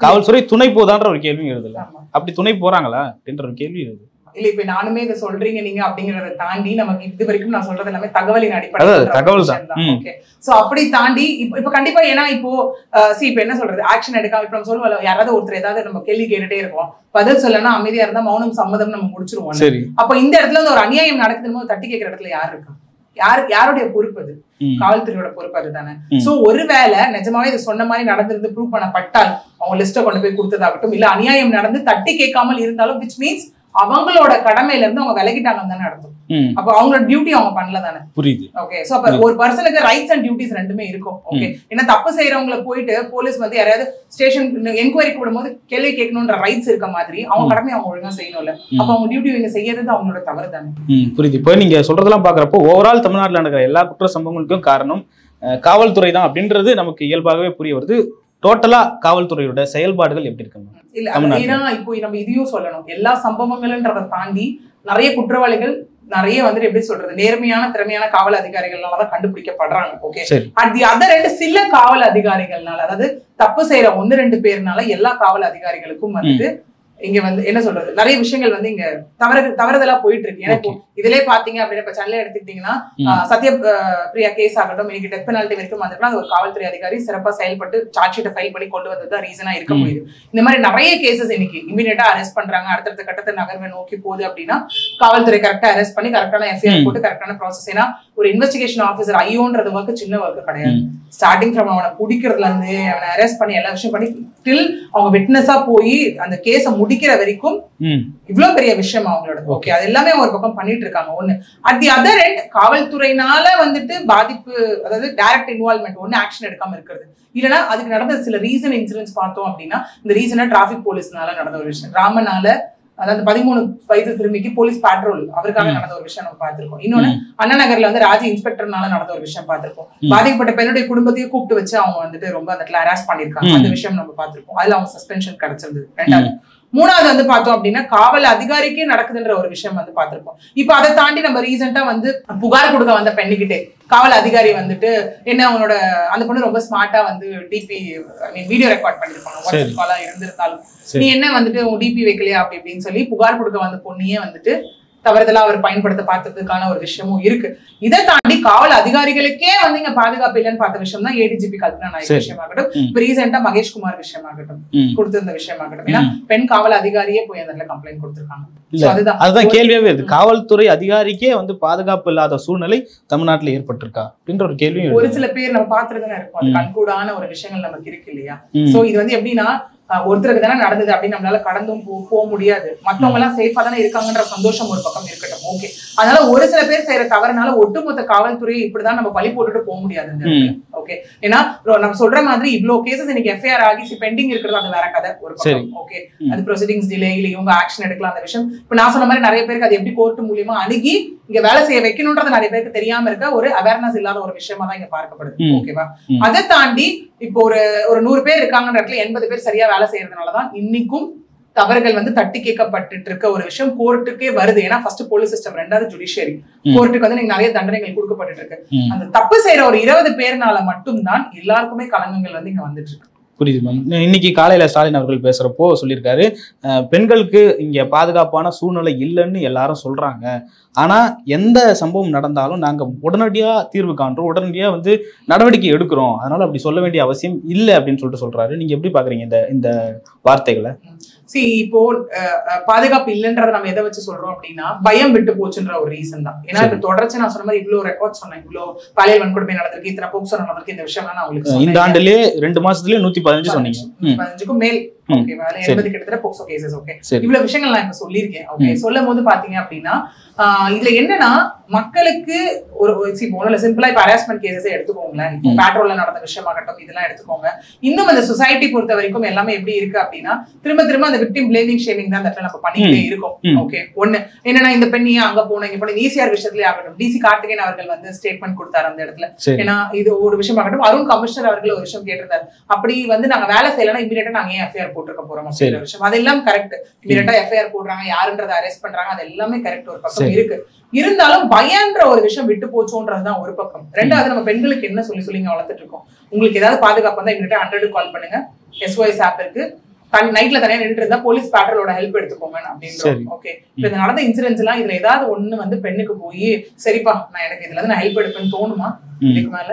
காவல்துறை துணை போதான்ற ஒரு கேள்வியும் எழுதுல. அப்படி துணை போறாங்களா அப்படின்ற ஒரு கேள்வி எழுது. இல்ல இப்ப நானுமே இதை சொல்றீங்க நீங்க அப்படிங்கறத தாண்டி நமக்கு இது வரைக்கும் நான் சொல்றது எல்லாமே தகவலின் அடிப்படையில் தகவல் தான். ஓகே, சோ அப்படி தாண்டி இப்ப கண்டிப்பா ஏன்னா இப்போ இப்ப என்ன சொல்றது, ஆக்ஷன் எடுக்காம இப்ப நம்ம சொல்லுவோம், யாராவது ஒருத்தர் ஏதாவது நம்ம கேள்வி கேட்டுட்டே இருக்கோம், பதில் சொல்லனா அமைதியா இருந்தா மௌனம் சம்மதம் நம்ம முடிச்சிருவோம். அப்ப இந்த இடத்துல வந்து ஒரு அநியாயம் நடக்குதுன்னு தட்டி கேட்கிற இடத்துல யாரு இருக்கா? யாருடைய பொறுப்பு? அது காவல்துறையோட பொறுப்பு அதுதானே. சோ ஒருவேளை நிஜமாவே இது சொன்ன மாதிரி நடந்திருந்து ப்ரூவ் பண்ணப்பட்டால் அவங்க லிஸ்ட கொண்டு போய் கொடுத்ததாகட்டும், இல்ல அநியாயம் நடந்து தட்டி கேட்காமல் இருந்தாலும் which means அவங்களோட கடமையில இருந்து அவங்க விலகிட்டாங்கன்னு தானே அர்த்தம். அப்ப அவங்களோட டியூட்டி அவங்க பண்ணல தானே. புரியுது. ஓகே, சோ அப்ப ஒரு பர்சனுக்கு ரைட்ஸ் அண்ட் டியூட்டிஸ் ரெண்டுமே இருக்கும். ஓகே, ஏன்னா தப்பு செய்யறவங்களை போயிட்டு போலீஸ் வந்து யாராவது ஸ்டேஷன் என்கொயரி கூடும்போது கேள்வி கேட்கணும்ன்ற ரைட்ஸ் இருக்க மாதிரி அவங்க கடமை அவங்க ஒழுங்கா செய்யணும்ல. அப்ப அவங்க டியூட்டி இவங்க செய்யறது அவங்களோட தவறு தானே. புரியுது. இப்ப நீங்க சொல்றதெல்லாம் பாக்குறப்போ ஓவரால் தமிழ்நாட்டில் நடக்கிற எல்லா குற்ற சம்பவங்களுக்கும் காரணம் காவல்துறை தான் அப்படின்றது நமக்கு இயல்பாகவே புரிய வருது. டோட்டலா காவல்துறையோட செயல்பாடுகள் எப்படி இருக்குங்க? இல்ல ஏன்னா இப்போ நம்ம இதையும் சொல்லணும், எல்லா சம்பவங்கள்ன்றதை தாண்டி நிறைய குற்றவாளிகள் நிறைய வந்துட்டு எப்படி சொல்றது நேர்மையான திறமையான காவல் அதிகாரிகள்னாலதான் கண்டுபிடிக்கப்படுறாங்க. Okay, at the other end சில காவல் அதிகாரிகள்னால, அதாவது தப்பு செய்யற 1-2 பேர்னால எல்லா காவல் அதிகாரிகளுக்கும் வந்துட்டு இங்க வந்து என்ன சொல்றது நிறைய விஷயங்கள் வந்து இங்க தவறுதலா போயிட்டு இருக்கு. ஏன்னா இப்போ இதுலயே பாத்தீங்க அப்படின்னா இப்ப சென்னை எடுத்துக்கிட்டீங்கன்னா சத்ய பிரியா கேஸ் ஆகட்டும், இன்னைக்கு டெத் பெனால்டி வரைக்கும் வந்துட்டுனா அது ஒரு காவல்துறை அதிகாரி சிறப்பா செயல்பட்டு சார்ஜ் ஷீட்டை ஃபைல் பண்ணி கொண்டு வந்ததுதான் ரீசனா இருக்க முடியுது. இந்த மாதிரி நிறைய கேசஸ் இன்னைக்கு இமீடியட்டா அரெஸ்ட் பண்றாங்க, அடுத்தடுத்த கட்டத்தை நகர்வை நோக்கி போகுது அப்படின்னா காவல்துறை கரெக்டா அரெஸ்ட் பண்ணி கரெக்டான எஃப்ஐஆர் போட்டு கரெக்டான ப்ராசஸ். ஏன்னா ஒரு இன்வெஸ்டிகேஷன் ஆஃபீஸர் ஐயோன்றது ஒர்க்கு சின்ன ஒர்க்கு கிடையாது. ஸ்டார்டிங் ஃப்ரம் அவனை பிடிக்கிறதுல இருந்து அவனை அரெஸ்ட் பண்ணி எல்லா விஷயம் பண்ணி டில் அவங்க விட்னஸா போய் அந்த கேஸை முடிக்கிற வரைக்கும் இவ்வளவு பெரிய விஷயம் அவங்களோட. ஓகே, அது எல்லாமே ஒரு பக்கம் பண்ணிட்டு இருக்காங்க. ஒண்ணு அட் தி அதர் எண்ட் காவல்துறையினால வந்துட்டு பாதிப்பு, அதாவது டைரக்ட் இன்வால்வ்மெண்ட் ஒண்ணு ஆக்ஷன் எடுக்காம இருக்கிறது, இல்லைன்னா அதுக்கு நடந்த சில ரீசன் இன்சிடென்ட்ஸ் பார்த்தோம் அப்படின்னா இந்த ரீசனா டிராபிக் போலீஸ்னால நடந்த ஒரு விஷயம், ராமனால அதாவது 13 வயது சிறுமிக்கு போலீஸ் பேட்ரோல் அவருக்காக நடந்த ஒரு விஷயம் நம்ம பார்த்திருக்கோம். இன்னொன்னு அண்ணா நகர்ல வந்து ராஜி இன்ஸ்பெக்டர்னால நடந்த ஒரு விஷயம் பார்த்திருக்கோம். பாதிக்கப்பட்ட பெண்ணுடைய குடும்பத்தையும் கூப்பிட்டு வச்சு அவங்க வந்துட்டு ரொம்ப அந்த இடத்துல ஹராஸ் பண்ணிருக்காங்க. அந்த விஷயம் நம்ம பார்த்திருக்கோம். அதுல அவங்க சஸ்பென்ஷன் கிடைச்சிருந்தது. ரெண்டாவது மூணாவது வந்து பார்த்தோம் அப்படின்னா காவல் அதிகாரிக்கே நடக்குதுன்ற ஒரு விஷயம் வந்து பார்த்திருப்போம். இப்ப அதை தாண்டி நம்ம ரீசெண்டா வந்து புகார் கொடுக்க வந்த பெண்ணுகிட்டே காவல் அதிகாரி வந்துட்டு என்ன அவனோட அந்த பொண்ணு ரொம்ப ஸ்மார்ட்டா வந்து டிபி வீடியோ ரெக்கார்ட் பண்ணிருப்பாங்க, வாட்ஸ்அப் காலா இருந்திருந்தாலும் நீ என்ன வந்துட்டு உன் டிபி வைக்கலையா அப்படி அப்படின்னு சொல்லி புகார் கொடுக்க வந்த பொண்ணையே வந்துட்டு தவறுதலா அவர் பயன்படுத்த பார்த்ததுக்கான ஒரு விஷயமும் இருக்கு. இதை தாண்டி காவல் அதிகாரிகளுக்கே வந்து இங்க பாதுகாப்பு இல்லைன்னு பார்த்த விஷயம் தான் ஏடிஜிபி கல்பனா நாயக் விஷயமாகட்டும், இப்ப ரீசெண்டா மகேஷ்குமார் விஷயமாகட்டும் கொடுத்திருந்த விஷயமாகட்டும். ஏன்னா பெண் காவல் அதிகாரியே போய் அந்த கம்ப்ளைண்ட் கொடுத்திருக்காங்க. அதுதான் கேள்வியாவே இருக்கு. காவல்துறை அதிகாரிக்கே வந்து பாதுகாப்பு இல்லாத சூழ்நிலை தமிழ்நாட்டுல ஏற்பட்டிருக்கா அப்படின்ற ஒரு கேள்வி ஒரு சில பேர் நம்ம பார்த்துட்டுதான் இருக்கும். அது கண்கூடான ஒரு விஷயங்கள் நமக்கு இருக்கு இல்லையா? சோ இது வந்து எப்படின்னா ஒருத்தருக்கு தானே நடந்தது அப்படின்னு நம்மளால கடந்தும் போக முடியாது. மத்தவங்க எல்லாம் சேஃபா தானே இருக்காங்கன்ற சந்தோஷம் ஒரு பக்கம் இருக்கட்டும், ஓகே. அதனால ஒரு சில பேர் செய்யற தவறுனால ஒட்டுமொத்த காவல்துறையை இப்படிதான் நம்ம பழி போட்டுட்டு போக முடியாது. ஓகே, ஏன்னா நம்ம சொல்ற மாதிரி இவ்வளவு கேசஸ் இன்னைக்கு எஃப்ஐஆர் ஆகி பெண்டிங் இருக்கிறது அது வேற கதை ஒரு பக்கம். ஓகே, அது ப்ரொசீடிங்ஸ் டிலே இல்ல இவங்க ஆக்ஷன் எடுக்கலாம் அந்த விஷயம். இப்ப நான் சொன்ன மாதிரி நிறைய பேருக்கு அது எப்படி கோர்ட் மூலியமா அணுகி இங்க வேலை செய்ய வைக்கணும்ன்றது நிறைய பேருக்கு தெரியாம இருக்க ஒரு அவேர்னஸ் இல்லாத ஒரு விஷயமா தான் இங்க பார்க்கப்படுது. ஓகேவா? அதை தாண்டி இப்போ ஒரு 100 பேர் இருக்காங்கன்ற இடத்துல 80 பேர் சரியா வேலை செய்யறதுனாலதான் இன்னைக்கும் தவறுகள் வந்து தட்டி கேட்கப்பட்டு இருக்க ஒரு விஷயம் கோர்ட்டுக்கே வருது. ஏன்னா ஃபர்ஸ்ட் போலீஸ் சிஸ்டம், ரெண்டாவது ஜுடிஷியரி. கோர்ட்டுக்கு வந்து நீங்க நிறைய தண்டனைகள் கொடுக்கப்பட்டு இருக்கு. அந்த தப்பு செய்யற ஒரு 20 பேர்னால மட்டும்தான் எல்லாருக்குமே களங்கங்கள் வந்து இங்க வந்துட்டு இருக்கு. புரியுது மேம். இன்னைக்கு காலையில ஸ்டாலின் அவர்கள் பேசுறப்போ சொல்லியிருக்காரு, பெண்களுக்கு இங்க பாதுகாப்பான சூழ்நிலை இல்லைன்னு எல்லாரும் சொல்றாங்க, ஆனா எந்த சம்பவம் நடந்தாலும் நாங்க உடனடியா தீர்வு காண்றோம், உடனடியா வந்து நடவடிக்கை எடுக்கிறோம், அதனால அப்படி சொல்ல வேண்டிய அவசியம் இல்லை அப்படின்னு சொல்லிட்டு சொல்றாரு. நீங்க எப்படி பாக்குறீங்க இந்த வார்த்தைகளை? இப்போ பாதுகாப்பு இல்லைன்றத நம்ம எதை வச்சு சொல்றோம் அப்படின்னா பயம் விட்டு போச்சுன்ற ஒரு ரீசன் தான். ஏன்னா இப்ப தொடர்ச்சி நான் சொன்ன மாதிரி இவ்வளவு ரெக்கார்ட் சொன்னேன், இவ்வளவு பாலியல் வன்கொடுமை நடந்திருக்கு, இத்தனை போக்சோ நடந்திருக்கு, இந்த விஷயம் நான் உங்களுக்கு இந்த ஆண்டுலயே 2 மாசத்துலயே 115 சொன்னீங்க. 115க்கும் மேல். ஓகேவா? 80 கிட்டத்தட்ட போக்சோ கேசஸ். ஓகே, இவ்வளவு விஷயங்கள் நான் இப்ப சொல்லியிருக்கேன். ஓகே, சொல்லும் போது பாத்தீங்க அப்படின்னா இதுல என்னன்னா மக்களுக்கு ஒரு சிம்பிளா இப்ப ஹராஸ்மெண்ட் கேசஸே எடுத்துக்கோங்களேன், பேட்ரோல்ல நடந்த விஷயமாகட்டும் இதெல்லாம் எடுத்துக்கோங்க. இன்னும் அந்த சொசைட்டி பொறுத்த வரைக்கும் எல்லாமே எப்படி இருக்கு அப்படின்னா திரும்ப அந்த விக்டிம் பிளேமிங் ஷேமிங் தான் அந்த இடத்துல நம்ம பண்ணிக்கிட்டே இருக்கோம். ஓகே, ஒண்ணு என்னன்னா இந்த பெண்ணியா அங்க போன இங்க போன ஈசிஆர் விஷயத்திலே ஆகட்டும், டிசி கார்த்திகேயன் அவர்கள் வந்து ஸ்டேட்மெண்ட் கொடுத்தாரு அந்த இடத்துல. ஏன்னா இது ஒரு விஷயமாகட்டும், அருண் கமிஷனர் அவர்கள் ஒரு விஷயம் கேட்டிருந்தாரு, அப்படி வந்து நாங்க வேலை செய்யலன்னா இமீடியட்டா நாங்க ஏன் எஃப்ஐஆர் போட்டிருக்க போறோம் அப்படிங்கிற விஷயம். அதெல்லாம் கரெக்ட். இமீடியட்டா எஃப்ஐஆர் போடுறாங்க, யாருன்றதை அரெஸ்ட் பண்றாங்க, அது எல்லாமே கரெக்ட் ஒரு பக்கம் இருக்கு. இருந்தாலும் பயன்ற ஒரு விஷயம் விட்டு போச்சோன்றதுதான் ஒரு பக்கம். ரெண்டாவது நம்ம பெண்களுக்கு என்ன சொல்லி வளர்த்துட்டு இருக்கோம், உங்களுக்கு ஏதாவது பாதுகாப்பு வந்தா இமீடியட்டா 100 கால் பண்ணுங்க, SOS ஆப் இருக்கு, நைட்ல தனியா நின்று இருந்தா போலீஸ் பேட்ரோலோட ஹெல்ப் எடுத்துக்கோங்க அப்படின்றோம். ஓகே, இப்ப இந்த நடந்த இன்சிடென்ட்ஸ் எல்லாம் இதுல ஏதாவது ஒண்ணு வந்து பெண்ணுக்கு போய் சரிப்பா நான் எனக்கு இதுல இருந்து நான் ஹெல்ப் எடுப்பேன்னு தோணுமா? இதுக்கு மேல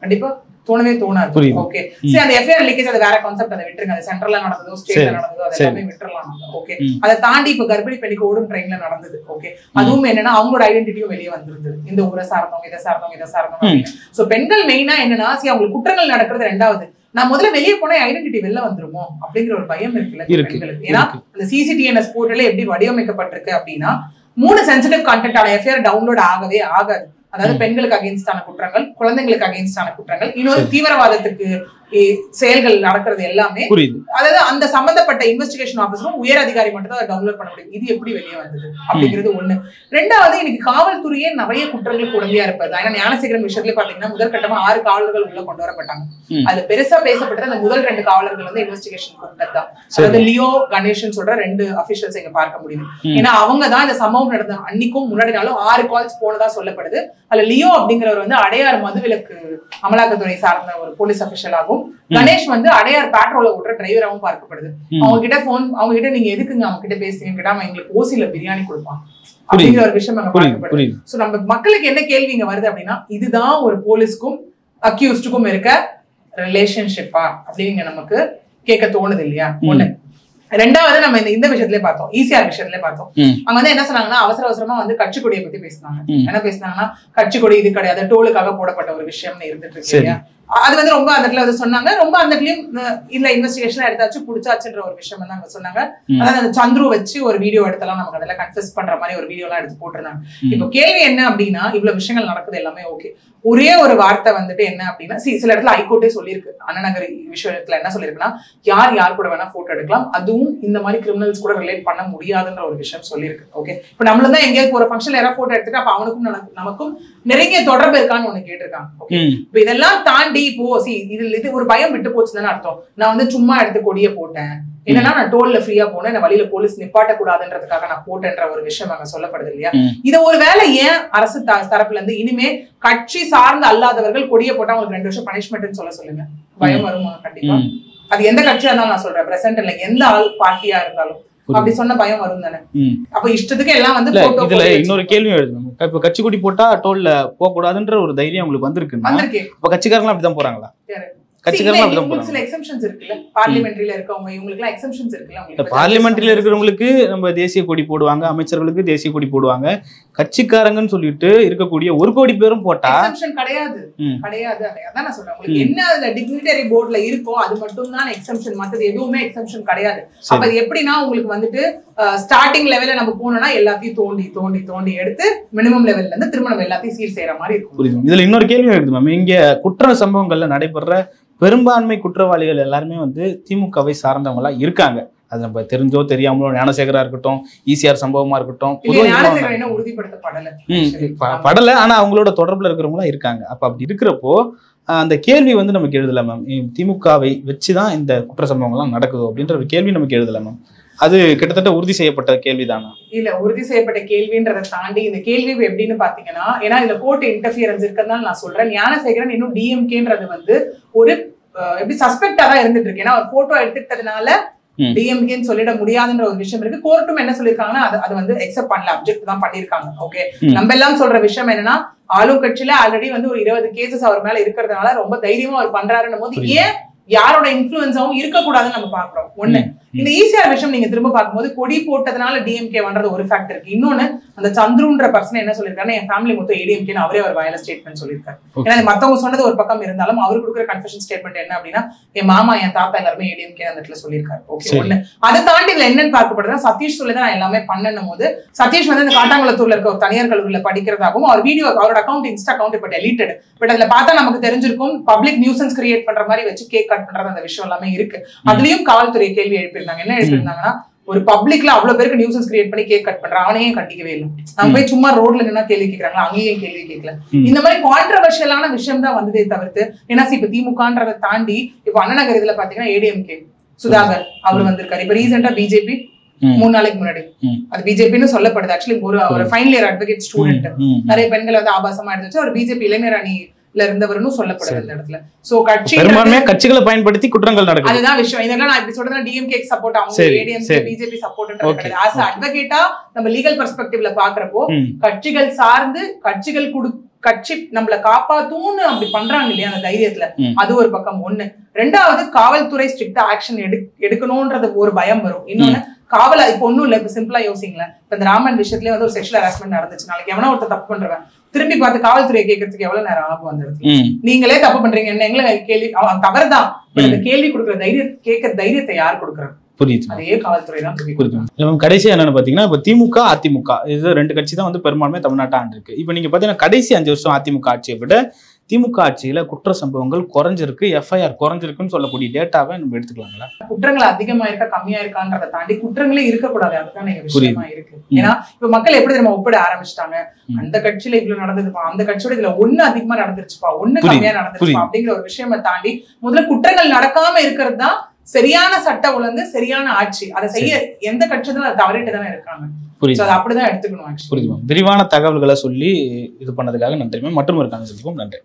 கண்டிப்பா தோணவே தோணாது. ஓகே, சரி அந்த எஃப்ஐஆர் லீக்கேஜ் அது வேற கான்செப்ட், அதை விட்டுருங்க. அது சென்ட்ரல்ல நடந்ததோ ஸ்டேட்ல நடந்ததோ அதை எல்லாமே விட்டுறலாம். ஓகே, அதை தாண்டி இப்ப கர்ப்பிணி பெண்ணுக்கு ஓடும் ட்ரெயின்ல நடந்தது. ஓகே, அதுவும் என்னன்னா அவங்களோட ஐடென்டிட்டியும் வெளியே வந்திருந்தது, இந்த ஊரை சார்ந்தவங்க இதை சார்ந்தவங்க. சோ பெண்கள் மெயினா என்னன்னா அவங்களுக்கு குற்றங்கள் நடக்கிறது ரெண்டாவது, நான் முதல்ல வெளியே போனா ஐடென்டிட்டி வெளில வந்துருமோ அப்படிங்கிற ஒரு பயம் இருக்குல்ல பெண்களுக்கு. ஏன்னா அந்த CCTNS போர்ட்டலே எப்படி வடிவமைக்கப்பட்டிருக்கு அப்படின்னா 3 சென்சிட்டிவ் கண்டென்ட்டான எஃப்ஐஆர் டவுன்லோட் ஆகவே ஆகாது. அதாவது பெண்களுக்கு அகைன்ஸ்டான குற்றங்கள், குழந்தைங்களுக்கு அகைன்ஸ்டான குற்றங்கள், இன்னொரு தீவிரவாதத்துக்கு செயல்கள் நடக்கிறது எல்லாமே. அதாவது அந்த சம்பந்தப்பட்ட இன்வெஸ்டிகேஷன் ஆபீசரும் உயர் அதிகாரி மட்டும் தான் டவுன்லோட் பண்ண முடியும். இது எப்படி வெளியே வந்தது அப்படிங்கிறது ஒண்ணு. ரெண்டாவது, இன்னைக்கு காவல்துறையே நிறைய குற்றங்களுக்கு உடந்தையா இருப்பது. ஏன்னா ஞானசேகரன் விஷயத்துல பாத்தீங்கன்னா முதற்கட்டமா 6 காவலர்கள் உள்ள கொண்டு வரப்பட்டாங்க. அதுல பெருசா பேசப்பட்டது அந்த முதல் 2 காவலர்கள் வந்து இன்வெஸ்டிகேஷன் கூப்பிட்டது தான். அதாவது லியோ கணேஷன் சொல்ற 2 அபிஷியல்ஸ் இங்க பார்க்க முடியுது. ஏன்னா அவங்க தான் இந்த சம்பவம் நடந்த அன்னைக்கும் முன்னாடி நாளும் 6 கால்ஸ் போனதா சொல்லப்படுது. அதுல லியோ அப்படிங்கிறவர் வந்து அடையார் மதுவிலக்கு அமலாக்கத்துறை சார்ந்த ஒரு போலீஸ் அபிஷியல் ஆகும். கணேஷ் வந்து அடையார் பேட்ரோல ஓட்டுற டிரைவராகவும் பார்க்கப்படுது. அவங்க கிட்ட நீங்க எதுக்குங்க அவங்க கிட்ட பேசுறீங்க கேட்டா அவன் எங்களுக்கு ஓசில பிரியாணி கொடுப்பான் அப்படிங்கிற ஒரு விஷயம் அங்க பார்க்கப்படுது. சோ நம்ம மக்களுக்கு என்ன கேள்வி இங்க வருது அப்படின்னா இதுதான் ஒரு போலீஸ்க்கும் அக்யூஸ்டுக்கும் இருக்க ரிலேஷன்ஷிப்பா அப்படின்னு நமக்கு கேட்க தோணுது இல்லையா? ஒண்ணு. ரெண்டாவது, நம்ம இந்த விஷயத்திலே பார்த்தோம், ஈசிஆர் விஷயத்திலே பார்த்தோம். அங்க வந்து என்ன சொன்னாங்கன்னா அவசரமா வந்து கட்சி கொடியை பத்தி பேசினாங்க. என்ன பேசினாங்கன்னா கட்சி கொடி இது கிடையாது, டோலுக்காக போடப்பட்ட ஒரு விஷயம்னு இருந்துட்டு இருக்கு இல்லையா? அது வந்து ரொம்ப அந்த இடத்துல சொன்னாங்க. ரொம்ப அந்த இடத்துலயும் இல்ல இன்வெஸ்டிகேஷன் எடுத்தாச்சு புடிச்சாச்சுன்ற ஒரு விஷயம் வந்து அங்க சொன்னாங்க. அதாவது அந்த சந்துரு வச்சு ஒரு வீடியோ எடுத்தலாம் நமக்கு அதெல்லாம் கன்ஃபெஸ் பண்ற மாதிரி ஒரு வீடியோ எல்லாம் எடுத்து போட்டிருந்தாங்க. இப்போ கேள்வி என்ன அப்படின்னா, இவ்வளவு விஷயங்கள் நடக்குது எல்லாமே ஓகே, ஒரே ஒரு வார்த்தை வந்துட்டு என்ன அப்படின்னா, சில இடத்துல ஹைகோர்ட்டே சொல்லியிருக்கு, அண்ணா நகர் விஷயத்துல என்ன சொல்லியிருக்குன்னா, யார் கூட வேணா போட்டோ எடுக்கலாம், அதுவும் இந்த மாதிரி கிரிமினல்ஸ் கூட ரிலேட் பண்ண முடியாதுன்ற ஒரு விஷயம் சொல்லியிருக்கு. ஓகே, இப்ப நம்மள தான் எங்கேயாவது ஒரு ஃபங்க்ஷன்ல யாராவது போட்டோ எடுத்துட்டு அப்ப அவனுக்கும் நமக்கும் நெருங்கிய தொடர்பு இருக்கான்னு ஒண்ணு கேட்டிருக்காங்க. ஓகே, இப்ப இதெல்லாம் தாண்டி இப்போ இது ஒரு பயம் விட்டு போச்சுன்னு அர்த்தம். நான் வந்து சும்மா எடுத்து கொடிய போட்டேன், என்னன்னா நான் டோல்ல ஃப்ரீயா போனேன், என்ன வழியில போலீஸ் நிப்பாட்ட கூடாதுன்றதுக்காக நான் போட்டேன்ற ஒரு விஷயம் அங்க சொல்லப்படுது இல்லையா? இத ஒரு வேலை ஏன் அரசு தரப்புல இருந்து இனிமே கட்சி சார்ந்து அல்லாதவர்கள் கொடிய போட்டா உங்களுக்கு 2 வருஷம் பனிஷ்மெண்ட்னு சொல்லுங்க, பயம் வருமா? கண்டிப்பா. அது எந்த கட்சியா இருந்தாலும் நான் சொல்றேன், பிரசன்ட் இல்ல எந்த ஆள் பார்ட்டியா இருந்தாலும் அப்படி சொன்ன பயம் வரும் தானே. அப்ப இஷ்டத்துக்கு எல்லாம் வந்து இதுல இன்னொரு கேள்வி எழுதுங்க, இப்ப கட்சி கொடி போட்டா டோல்ல போக கூடாதுன்ற ஒரு தைரியம் உங்களுக்கு வந்திருக்கு. இப்ப கட்சிக்காரங்க அப்படிதான் போறாங்களா? சில எக்ஸம்ஷன்ஸ் இருக்குல்ல, பார்லிமெண்ட்ரியில இருக்கவங்க இவங்களுக்கு எக்ஸம்ஷன்ஸ் இருக்குல்ல. பார்லிமெண்ட்ரியில இருக்கிறவங்களுக்கு நம்ம தேசிய கொடி போடுவாங்க, அமைச்சர்களுக்கு தேசிய கொடி போடுவாங்க. கட்சிக்காரங்கன்னு சொல்லிட்டு இருக்கக்கூடிய 1 கோடி பேரும் போட்டா எக்ஸம்ஷன் கிடையாது. அதான் நான் சொல்றேன், உங்களுக்கு என்ன அதுல டிக்னிட்டரி போர்டுல இருக்கோ அது மட்டும் தான் எக்ஸம்ஷன், மத்தது எதுவுமே எக்ஸம்ஷன் கிடையாது. அப்ப அது எப்படின்னா உங்களுக்கு வந்துட்டு ஸ்டார்டிங் லெவல்ல நம்ம போனோம்னா எல்லாத்தையும் தோண்டி தோண்டி தோண்டி எடுத்து மினிமம் லெவல்ல இருந்து திரும்ப நம்ம எல்லாத்தையும் சீர் செய்யற மாதிரி இருக்கும். இதுல இன்னொரு கேள்வி இருக்குது மேம், இங்க குற்ற சம்பவங்கள்ல நடைபெற பெரும்பான்மை குற்றவாளிகள் எல்லாருமே வந்து திமுகவை சார்ந்தவங்களா இருக்காங்க. அது நம்ம தெரிஞ்சோ தெரியாமலோ, ஞானசேகரா இருக்கட்டும், ஈசிஆர் சம்பவமா இருக்கட்டும், படல, ஆனா அவங்களோட தொடர்புல இருக்கிறவங்களா இருக்காங்க. அப்ப அப்படி இருக்கிறப்போ அந்த கேள்வி வந்து நமக்கு எழுதல மேம், திமுகவை வச்சுதான் இந்த குற்ற சம்பவங்கள்லாம் நடக்குதோ அப்படின்ற ஒரு கேள்வி நமக்கு எழுதல மேம். அது கிட்டத்தட்ட உறுதி செய்யப்பட்ட கேள்விதானா? இல்ல, உறுதி செய்யப்பட்ட கேள்வின்றதை தாண்டி இந்த கேள்வி எப்படின்னு பாத்தீங்கன்னா, ஏன்னா இதுல கோர்ட் இன்டர்ஃபியரன்ஸ் இருக்கிறதுனால நான் சொல்றேன், ஞானசேகரன் இன்னும் டிஎம்கேன்றது வந்து ஒரு எப்படி சஸ்பெக்டா தான் இருந்துட்டு இருக்கு. ஏன்னா ஒரு போட்டோ எடுத்துட்டதுனால டிஎம்கேன்னு சொல்லிட முடியாதுன்ற ஒரு விஷயம் இருக்கு. கோர்ட்டும் என்ன சொல்லிருக்காங்கன்னா அது வந்து எக்ஸெப்ட் பண்ணல, அப்ஜெக்ட் தான் பண்ணிருக்காங்க. ஓகே, நம்ம எல்லாம் சொல்ற விஷயம் என்னன்னா, ஆளும் கட்சியில ஆல்ரெடி வந்து ஒரு 20 கேசஸ் அவர் மேல இருக்கிறதுனால ரொம்ப தைரியமா அவர் பண்றாருன்னும் போது ஏன் யாரோட இன்ஃபுளுன்ஸாவும் இருக்கக்கூடாதுன்னு நம்ம பாக்குறோம். ஒண்ணு, இந்த ஈசிஆர் விஷயம் நீங்க திரும்ப பார்க்கும்போது கொடி போட்டதுனால டிஎம்கே பண்றது ஒரு ஃபேக்ட் இருக்கு. இன்னொன்னு, அந்த சந்துருன்ற பர்சன் என்ன சொல்லிருக்காரு, என் ஃபேமிலி மொத்தம் ஏடிஎம்கே அவரே அவர் வாயில ஸ்டேட்மெண்ட் சொல்லியிருக்காரு. ஏன்னா மத்தவங்க சொன்னது ஒரு பக்கம் இருந்தாலும் அவர் கொடுக்குற கன்ஃபெஷன் ஸ்டேட்மெண்ட் என்ன அப்படின்னா, என் மாமா என் தாத்தா எல்லாருமே ஏடிஎம்கே அந்த இடத்துல சொல்லியிருக்காரு. ஓகே, ஒண்ணு. அதை தாண்டி இதுல என்னன்னு பார்க்கப்படுறதா, சதீஷ் சொல்லிதான் நான் எல்லாமே பண்ணணும் போது, சதீஷ் வந்து இந்த காட்டாங்குளத்தூர்ல இருக்க ஒரு தனியார் கல்லூரியில படிக்கிறதாகவும் அவர் வீடியோ அவரோட அக்கௌண்ட் இன்ஸ்டா அக்கௌண்ட் இப்ப டெலிட்டட், பட் அதுல பார்த்தா நமக்கு தெரிஞ்சிருக்கும் பப்ளிக் நியூசன்ஸ் கிரியேட் பண்ற மாதிரி வச்சு கேக் கட் பண்றது அந்த விஷயம் எல்லாமே இருக்கு. அதுலயும் காவல்துறை கேள்வி எழுப்பியிருந்தாங்க. என்ன எழுப்பியிருந்தாங்கன்னா, ஒரு பப்ளிக்ல அவ்வளவு பேருக்கு நியூசன்ஸ் கிரியேட் பண்ணி கேக் கட் பண்றான், அவனையும் கண்டிக்கவே இல்லை. நம்ம போய் சும்மா ரோட்ல நின்னா கேள்வி கேட்கறாங்களா, அங்கேயும் கேள்வி கேட்கல. இந்த மாதிரி கான்ட்ரவர்ஷியலான விஷயம் தான் வந்ததே தவிர்த்து, ஏன்னா இப்ப திமுகன்றதை தாண்டி இப்ப அண்ணா நகர் இதுல பாத்தீங்கன்னா ஏடிஎம்கே சுதாகர் அவர் வந்திருக்காரு. இப்ப ரீசெண்டா பிஜேபி 3 நாளைக்கு முன்னாடி அது பிஜேபின்னு சொல்லப்படுது. ஆக்சுவலி ஒரு ஃபைனல் இயர் அட்வொகேட் ஸ்டூடெண்ட், நிறைய பெண்களை வந்து ஆபாசமா எடுத்துச்சு. அவர் பிஜேபி இளைஞர் அணில இருந்தவர்னு சொல்லப்படுது இந்த இடத்துல. சோ கட்சிகளை பயன்படுத்தி குற்றங்கள் நடக்குது, அதுதான் விஷயம். இதெல்லாம் நான் இப்படி சொல்றேன், டிஎம்கே சப்போர்ட், அவங்க ஏடிஎம்கே பிஜேபி சப்போர்ட்ன்றது கிடையாது. ஆஸ் அட்வொகேட்டா நம்ம லீகல் பெர்ஸ்பெக்டிவ்ல பாக்குறப்போ கட்சிகள் சார்ந்து கட்சி நம்மள காப்பாத்தும்னு அப்படி பண்றாங்க இல்லையா, அந்த தைரியத்துல, அது ஒரு பக்கம். ஒண்ணு. ரெண்டாவது, காவல்துறை ஸ்ட்ரிக்டா ஆக்ஷன் எடுக்கணும்ன்றது ஒரு பயம் வரும். இன்னொன்னு, காவல இப்ப ஒண்ணும் இல்ல, இப்ப சிம்பிளா யோசிங்களேன், இப்ப இந்த ராமன் விஷயத்துலயே வந்து ஒரு செக்ஷுவல் ஹராஸ்மெண்ட் நடந்துச்சு. நாளைக்கு எவனா ஒருத்தர் தப்பு பண்றவன் திரும்பி பார்த்து காவல்துறையை கேட்கறதுக்கு எவ்வளவு நேரம் ஆகும்? வந்து நீங்களே தப்பு பண்றீங்க, என்ன எங்களை கேள்வி, அவன் தவறுதான், கேள்வி கொடுக்குற கேட்கற தைரியத்தை யார் கொடுக்குறாங்க? புரியுது, அதே காவல்துறை தான் புரியுது. கடைசியா என்னன்னு பாத்தீங்கன்னா, இப்ப திமுக அதிமுக இது 2 கட்சி தான் வந்து பெரும்பான்மை தமிழ்நாட்டை ஆண்டு இருக்கு. இப்ப நீங்க பாத்தீங்கன்னா கடைசி 5 வருஷம் அதிமுக ஆட்சியை விட திமுக ஆட்சியில குற்ற சம்பவங்கள் குறைஞ்சிருக்கு, எஃப்ஐஆர் குறைஞ்சிருக்குன்னு சொல்லக்கூடிய டேட்டாவை நம்ம எடுத்துக்கலாங்களா? குற்றங்கள் அதிகமா இருக்கா கம்மியா இருக்கான்றதை தாண்டி குற்றங்களே இருக்கக்கூடாது, அதுதான் எங்க விஷயமா இருக்கு. ஏன்னா இப்ப மக்கள் எப்படி நம்ம ஒப்பிட ஆரம்பிச்சிட்டாங்க, அந்த கட்சியில இவ்வளவு நடந்ததுப்பா, அந்த கட்சியோட இதுல ஒண்ணு அதிகமா நடந்துருச்சுப்பா, ஒண்ணு கம்மியா நடந்துருச்சுப்பா அப்படிங்கிற ஒரு விஷயத்தை தாண்டி முதல்ல குற்றங்கள் நடக்காம இருக்கிறது தான் சரியான சட்ட ஒழுங்கு, சரியான ஆட்சி. அதை செய்ய எந்த கட்சியும் அதை தவறிட்டு தானே இருக்காங்க. அப்படிதான் எடுத்துக்கணும். விரிவான தகவல்களை சொல்லி இது பண்ணதுக்காக நன்றி. மற்றும் ஒரு காரணம் நன்றி.